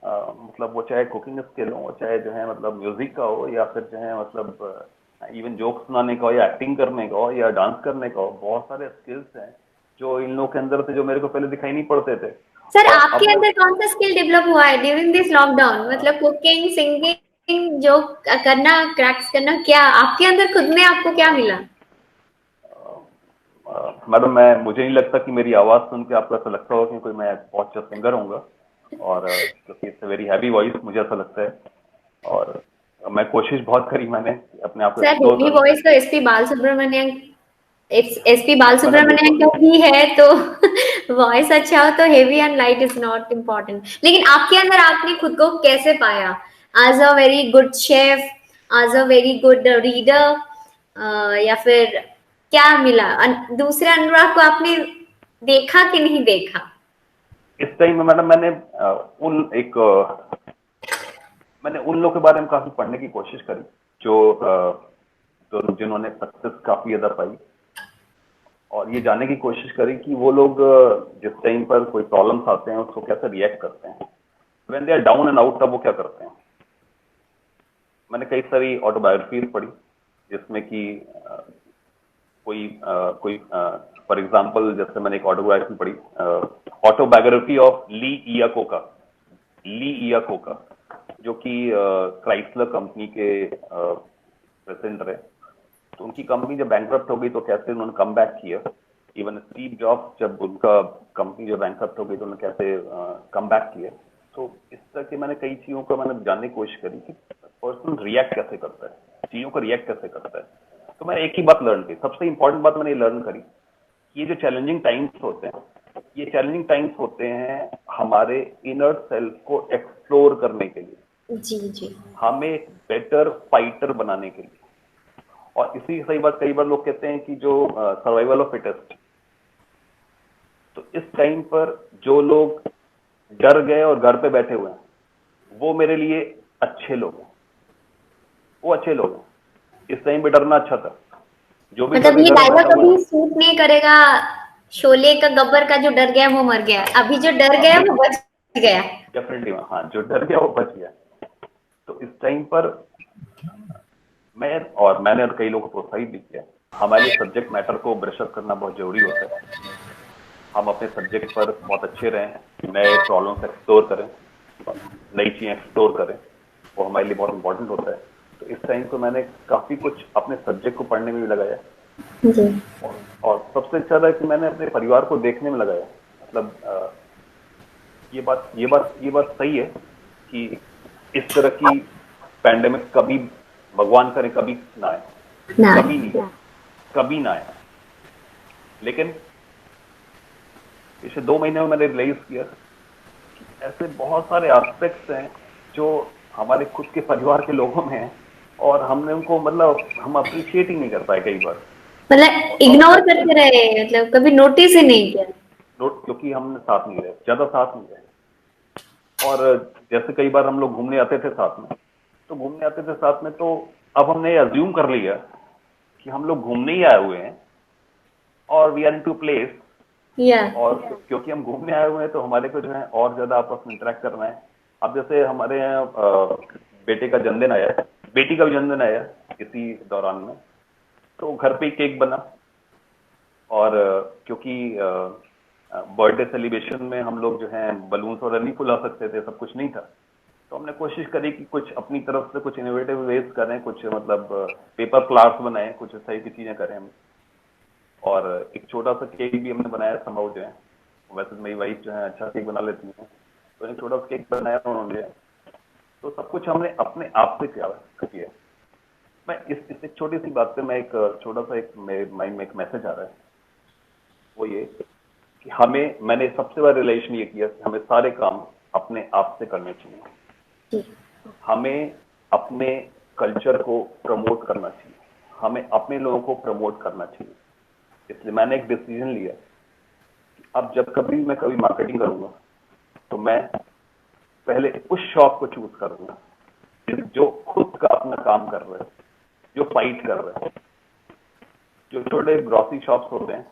मतलब वो चाहे कुकिंग स्किल हो, चाहे जो है मतलब म्यूजिक का हो, या फिर जो है मतलब इवन जोक्स सुनाने का हो, या एक्टिंग करने का हो, या डांस करने का हो, बहुत सारे स्किल्स हैं जो इन लोगों के अंदर थे, जो मेरे को पहले दिखाई नहीं पड़ते थे। सर, और अब आपके मैं अंदर कौन सा स्किल डेवलप हुआ है ड्यूरिंग दिस लॉकडाउन? मतलब कुकिंग, सिंगिंग, जो करना, क्रैक्स करना, क्या आपके अंदर खुद में आपको क्या मिला? मैडम, मुझे नहीं लगता कि मेरी आवाज सुन के आपको ऐसा लगता होगा कि कोई मैं बहुत अच्छा सिंगर होऊंगा। और क्योंकि इट्स वेरी हैवी वॉइस, मुझे ऐसा लगता है। और मैं कोशिश बहुत करी मैंने अपने आप को सर, एक्सप्लोर हेवी करूं। वॉइस तो एसपी बालसुब्रमण्यम, एसपी मैडम देखो, बालसुब्रमण्यम का भी है, तो वॉइस अच्छा हो तो heavy and light is not important. लेकिन आपके अंदर आपने खुद को कैसे पाया? As a very good chef, as a very good reader, या फिर क्या मिला? दूसरे अनुराग को आपने देखा कि नहीं देखा? इस टाइम में मैडम मैंने उन लोगों के बारे में काफी पढ़ने की कोशिश करी जो जिन्होंने सक्सेस काफी ज्यादा पाई, और ये जानने की कोशिश करी कि वो लोग जिस टाइम पर कोई प्रॉब्लम्स आते हैं उसको कैसे रिएक्ट करते हैं, when they are down and out, तब वो क्या करते हैं। मैंने कई सारी ऑटोबायोग्राफीज पढ़ी जिसमें कि कोई फॉर एग्जांपल, जैसे मैंने एक ऑटोबायोग्राफी पढ़ी, ऑटोबायोग्राफी ऑफ ली इयाकोका। ली इयाको का, जो कि क्राइसलर कंपनी के प्रेसिडेंट रहे। तो उनकी कंपनी जब बैंकरप्ट हो गई तो कैसे उन्होंने कम बैक किया। इवन स्टीव जॉब्स जब उनका कंपनी जो बैंकरप्ट हो गई तो उन्होंने कैसे कम बैक किया। तो इस तरह की मैंने कई चीजों को मैंने जानने की कोशिश करी कि पर्सन रिएक्ट कैसे करता है, चीजों को रिएक्ट कैसे करता है। तो मैंने एक ही बात लर्न की, सबसे इंपॉर्टेंट बात मैंने ये लर्न करी, ये जो चैलेंजिंग टाइम्स होते हैं, ये चैलेंजिंग टाइम्स होते हैं हमारे इनर सेल्फ को एक्सप्लोर करने के लिए, जी जी हमें एक बेटर फाइटर बनाने के लिए। और इसी सही बात, कई बार लोग कहते हैं कि जो सर्वाइवल ऑफ फिटेस्ट, तो इस टाइम पर जो लोग डर गए और घर पे बैठे हुए हैं, वो मेरे लिए अच्छे लोग हैं, वो अच्छे लोग हैं। इस टाइम पे डरना अच्छा था। जो भी मतलब डर के ये घर में डायलॉग बैठा हुआ कभी सूट नहीं करेगा। शोले का गब्बर का जो डर गया वो मर गया, अभी जो डर है, गया वो बच गया। डेफिनेटली हाँ, जो डर गया वो बच गया। तो इस टाइम पर मैंने और कई लोगों को प्रोत्साहित भी किया। हमारे लिए सब्जेक्ट मैटर को ब्रशअप करना बहुत जरूरी होता है। हम अपने सब्जेक्ट पर बहुत अच्छे रहें, नए प्रॉब्लम्स एक्सप्लोर करें, नई चीजें एक्सप्लोर करें, वो हमारे लिए बहुत इंपॉर्टेंट होता है। तो इस टाइम को मैंने काफी कुछ अपने सब्जेक्ट को पढ़ने में भी लगाया। जी और सबसे अच्छा था कि मैंने अपने परिवार को देखने में लगाया। मतलब ये बात सही है कि इस तरह की पैंडेमिक कभी, भगवान करे कभी ना आए, ना कभी नहीं, कभी ना आए। लेकिन पिछले 2 महीने में मैंने रियलाइज किया कि ऐसे बहुत सारे एस्पेक्ट्स हैं जो हमारे खुद के परिवार के लोगों में हैं, और हमने उनको मतलब हम अप्रिशिएट ही नहीं कर पाए कई बार। मतलब अब इग्नोर मैं करते रहे, मतलब कभी नोटिस ही नहीं किया। नोट, क्योंकि हमने साथ नहीं रहे, ज्यादा साथ नहीं रहे। और जैसे कई बार हम लोग घूमने आते थे साथ में, तो घूमने आते थे साथ में, तो अब हमने अज्यूम कर लिया कि हम लोग घूमने ही आए हुए हैं और we are in two place. या और क्योंकि हम घूमने आए हुए हैं तो हमारे को जो है और ज्यादा आपस में इंटरेक्ट करना है। अब जैसे हमारे यहाँ बेटे का जन्मदिन आया है, बेटी का भी जन्मदिन आया है इसी दौरान में, तो घर पे ही केक बना। और क्योंकि बर्थडे सेलिब्रेशन में हम लोग जो है बलून्स वगैरह नहीं फुला सकते थे, सब कुछ नहीं था, तो हमने कोशिश करी कि कुछ अपनी तरफ से कुछ इनोवेटिव वेज करें, कुछ मतलब पेपर फ्लावर्स बनाएं, कुछ इस तरह की चीजें करें हम। और एक छोटा सा केक भी हमने बनाया संभव जो है, वैसे तो मेरी वाइफ जो है अच्छा केक बना लेती है, तो एक छोटा सा केक बनाया उन्होंने। तो सब कुछ हमने अपने आप से किया। मैं इस एक छोटी सी बात पे मैं एक छोटा सा एक मेरे माइंड में एक मैसेज आ रहा है, वो ये कि मैंने सबसे बड़ा रियलाइजेशन ये किया कि हमें सारे काम अपने आप से करने चाहिए। हमें अपने कल्चर को प्रमोट करना चाहिए, हमें अपने लोगों को प्रमोट करना चाहिए। इसलिए मैंने एक डिसीजन लिया कि अब जब कभी मैं कभी मार्केटिंग करूंगा तो मैं पहले उस शॉप को चूज करूंगा जो खुद का अपना काम कर रहे हैं, जो फाइट कर रहे हैं। जो छोटे ग्रोसरी शॉप्स होते हैं,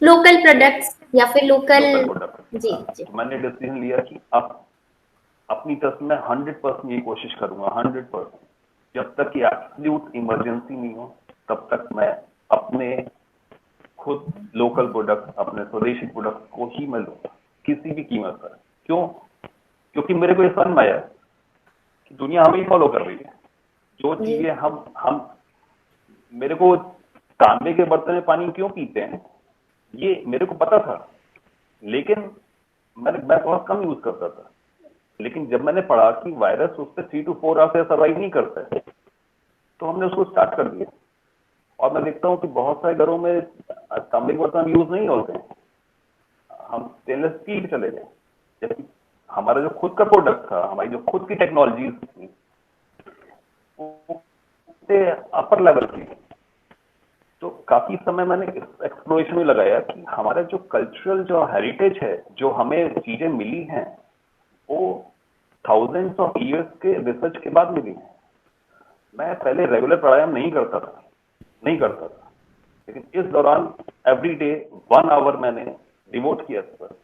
लोकल प्रोडक्ट्स या फिर लोकल। लोकल प्रोडक्ट, जी जी तो मैंने डिसीजन लिया कि अब अपनी तरफ से मैं 100% ये कोशिश करूंगा, 100%, जब तक कि एब्सोल्यूट इमरजेंसी नहीं हो तब तक मैं अपने खुद लोकल प्रोडक्ट, अपने स्वदेशी प्रोडक्ट को ही मैं लूंगा किसी भी कीमत पर। क्यों? क्योंकि मेरे को ये समझ में आया कि दुनिया हमें फॉलो कर रही है। जो जी चीजें हम मेरे को तांबे के बर्तन में पानी क्यों पीते हैं ये मेरे को पता था, लेकिन मैं बहुत कम यूज करता था। लेकिन जब मैंने पढ़ा कि वायरस उस पर 3 to 4 आवर्स से सर्वाइव नहीं करता है, तो हमने उसको स्टार्ट कर दिया। और मैं देखता हूँ कि बहुत सारे घरों में तांबे के बर्तन यूज नहीं होते हैं, हम स्टेनलेस स्टील पे चले गए। जबकि हमारा जो खुद का प्रोडक्ट था, हमारी जो खुद की टेक्नोलॉजी थी, वो अपर लेवल की। तो काफी समय मैंने इस एक्सप्लोरेशन में लगाया कि हमारा जो कल्चरल जो हेरिटेज है, जो हमें चीजें मिली हैं, वो थाउजेंड्स ऑफ ईयर्स के रिसर्च के बाद मिली है। मैं पहले रेगुलर प्राणायाम नहीं करता था, लेकिन इस दौरान एवरी डे 1 आवर मैंने डिवोट किया इस पर,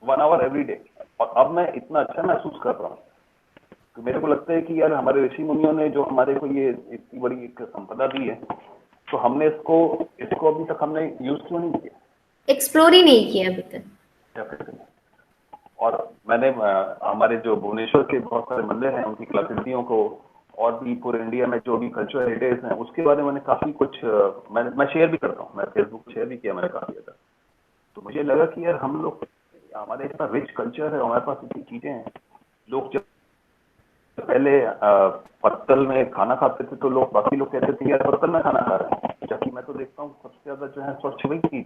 1 आवर एवरी डे। और अब मैं इतना अच्छा महसूस कर रहा हूँ। तो मेरे को लगता है कि यार हमारे ऋषि मुनियों ने जो हमारे को ये इतनी बड़ी एक संपदा दी है, तो हमने इसको अभी तक हमने यूज क्यों नहीं किया, एक्सप्लोर ही नहीं किया अभी तक। डेफिनेटली। और मैंने हमारे जो भुवनेश्वर के बहुत सारे मंदिर हैं उनकी कलाकृतियों को और भी पूरे इंडिया में जो भी कल्चरल हेरिटेज हैं उसके बारे में मैंने काफी कुछ मैं शेयर भी करता हूँ, मैं फेसबुक पे शेयर भी किया मैंने काफी ज्यादा। तो मुझे लगा कि यार हम लोग, हमारे इतना रिच कल्चर है, हमारे पास इतनी चीजें हैं। लोग जब पहले पत्तल में खाना खाते थे तो लोग, बाकी लोग कहते थे यार पत्तल में खाना खा रहे हैं, जबकि मैं तो देखता हूँ सबसे ज्यादा जो है स्वच्छ वही चीज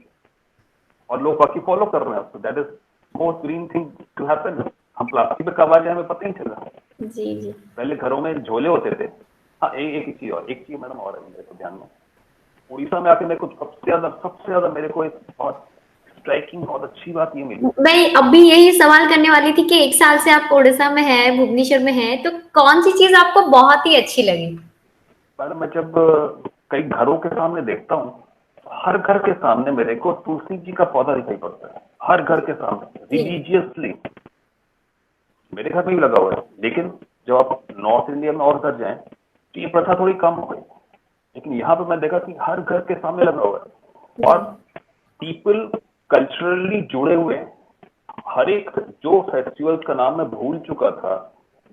और लोग बाकी फॉलो कर रहे हैं। तो that is more green thing to happen. हम प्लास्टिक पे कब आ जाए हमें पता ही नहीं चल रहा। जी पहले घरों में झोले होते थे। हाँ, एक चीज मैडम और है मेरे को ध्यान में, उड़ीसा में आके मेरे को सबसे ज्यादा मेरे को एक बहुत स्ट्राइकिंग, बहुत अच्छी बात ये मिली। मैं अभी यही सवाल करने वाली थी कि 1 साल से आप उड़ीसा में हैं, भुवनेश्वर में हैं, तो कौन सी चीज आपको बहुत ही अच्छी लगी? मैडम मैं जब कई घरों के सामने देखता हूँ, हर घर के सामने मेरे को तुलसी जी का पौधा दिखाई पड़ता है, हर घर के सामने रिलीजियसली। मेरे घर में भी लगा हुआ है, लेकिन जब आप नॉर्थ इंडिया में और घर जाएं तो ये प्रथा थोड़ी कम हो गई, लेकिन यहाँ पे मैं देखा कि हर घर के सामने लगा हुआ है और पीपल कल्चरली जुड़े हुए हैं। हर एक जो फेस्टिवल्स का नाम मैं भूल चुका था,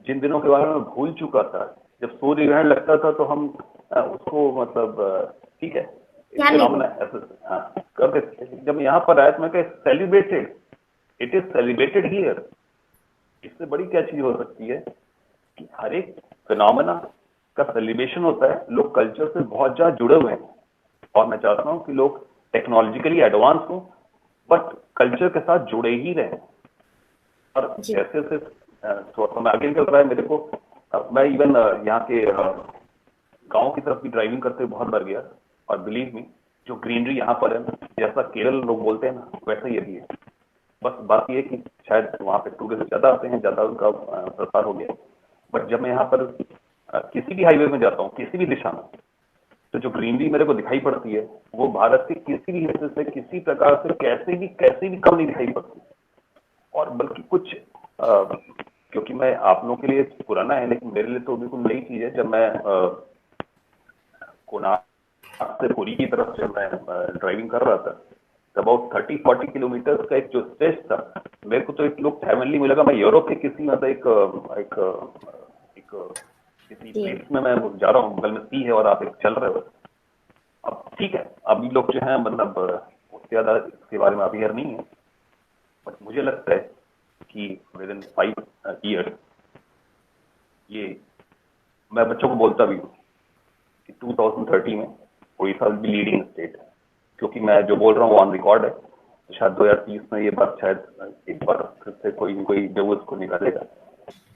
जिन दिनों के बारे में मैं भूल चुका था, जब सूर्य ग्रहण लगता था तो हम उसको मतलब ठीक है कर देते थे। जब यहाँ पर आया तो मैं कहा celebrated, it is celebrated here. इससे बड़ी क्या चीज हो सकती है कि हर एक फिनोमेना का सेलिब्रेशन होता है, लोग कल्चर से बहुत ज्यादा जुड़े हुए हैं। और मैं चाहता हूँ कि लोग टेक्नोलॉजिकली एडवांस हों बट कल्चर के साथ जुड़े ही रहें। और जैसे से समय आगे निकल रहा है मेरे को, मैं इवन यहाँ के गांव की तरफ भी ड्राइविंग करते बहुत बार गया और बिलीव मी, जो ग्रीनरी यहाँ पर है, जैसा केरल लोग बोलते हैं ना, वैसा ही अभी है। बस बात ये है कि शायद वहाँ पे टूरिस्ट ज्यादा आते हैं, ज्यादा उनका प्रसार हो गया। बट जब मैं यहाँ पर किसी भी हाईवे में जाता हूँ, किसी भी दिशा में, तो जो ग्रीनरी मेरे को दिखाई पड़ती है वो भारत के किसी भी हिस्से से किसी प्रकार से कैसे भी कम नहीं दिखाई पड़ती। और बल्कि कुछ क्योंकि मैं आप लोगों के लिए पुराना है, लेकिन मेरे लिए तो बिल्कुल नई चीज है। जब मैं कोणार्क से पुरी की तरफ जब मैं ड्राइविंग कर रहा था, अबाउट 30-40 किलोमीटर का एक जो स्ट्रेच था, मेरे को तो एक लुक हेवनली मिलेगा। मैं यूरोप के किसी मतलब किसी प्लेस में मैं जा रहा हूँ, बगल में सी है और आप एक चल रहे हो। अब ठीक है, अभी लोग जो है मतलब उससे ज्यादा इसके बारे में अवेयर नहीं है, बट मुझे लगता है कि विद इन 5 years ये मैं बच्चों को बोलता भी हूँ कि 2030 में उड़ीसा भी लीडिंग स्टेट है। क्योंकि मैं जो बोल रहा हूँ ऑन रिकॉर्ड है, तो शायद 2030 में ये बात शायद एक बार फिर से कोई जो उसको निकालेगा।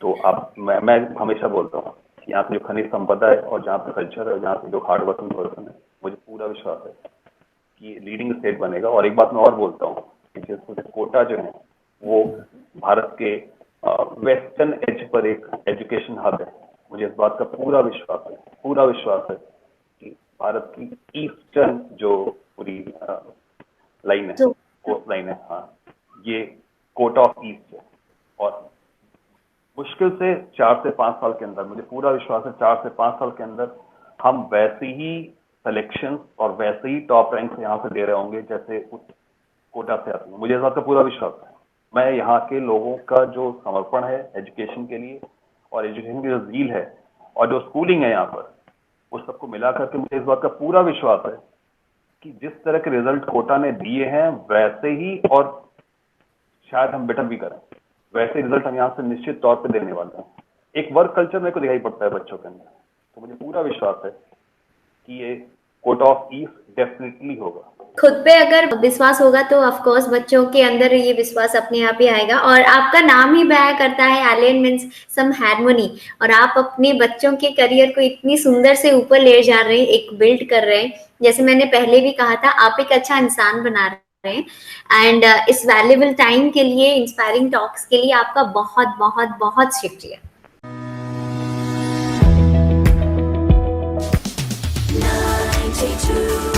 तो आप मैं हमेशा बोलता हूँ कि यहाँ पे जो खनिज संपदा है और जहाँ पे कल्चर है, जहाँ पे जो हार्ड वर्किंग पर्सन है, मुझे पूरा विश्वास है कि लीडिंग स्टेट बनेगा। और एक बात मैं और बोलता हूँ कि जैसे कोटा जो है वो भारत के वेस्टर्न एज पर एक एजुकेशन हब है। मुझे इस बात का पूरा विश्वास है कि भारत की ईस्टर्न जो पूरी लाइन है, कोस्ट लाइन है, हाँ, ये कोटा ऑफ ईस्ट है। और मुश्किल से 4 से 5 साल के अंदर, मुझे पूरा विश्वास है 4 से 5 साल के अंदर हम वैसे ही सिलेक्शन और वैसे ही टॉप रैंक यहाँ से दे रहे होंगे जैसे कोटा से आते हैं। मुझे इस बात का पूरा विश्वास है। मैं यहाँ के लोगों का जो समर्पण है एजुकेशन के लिए और एजुकेशन की जो ज़ील है और जो स्कूलिंग है यहाँ पर, उस सबको मिला करके मुझे इस बात का पूरा विश्वास है कि जिस तरह के रिजल्ट कोटा ने दिए हैं वैसे ही, और शायद हम बेटर भी करें, वैसे रिजल्ट हम यहाँ से निश्चित तौर पे देने वाले हैं। एक वर्क कल्चर मेरे को दिखाई पड़ता है बच्चों के अंदर, तो मुझे पूरा विश्वास है कि ये कोटा ऑफ ईस्ट डेफिनेटली होगा। खुद पे अगर विश्वास होगा तो ऑफ कोर्स बच्चों के अंदर ये विश्वास अपने आप ही आएगा। और आपका नाम ही बयां करता है एलियन मीन्स सम हार्मोनी, और आप अपने बच्चों के करियर को इतनी सुंदर से ऊपर ले जा रहे हैं, एक बिल्ड कर रहे हैं। जैसे मैंने पहले भी कहा था, आप एक अच्छा इंसान बना रहे हैं। एंड इस वैल्यूएबल टाइम के लिए, इंस्पायरिंग टॉक्स के लिए आपका बहुत बहुत बहुत शुक्रिया। 92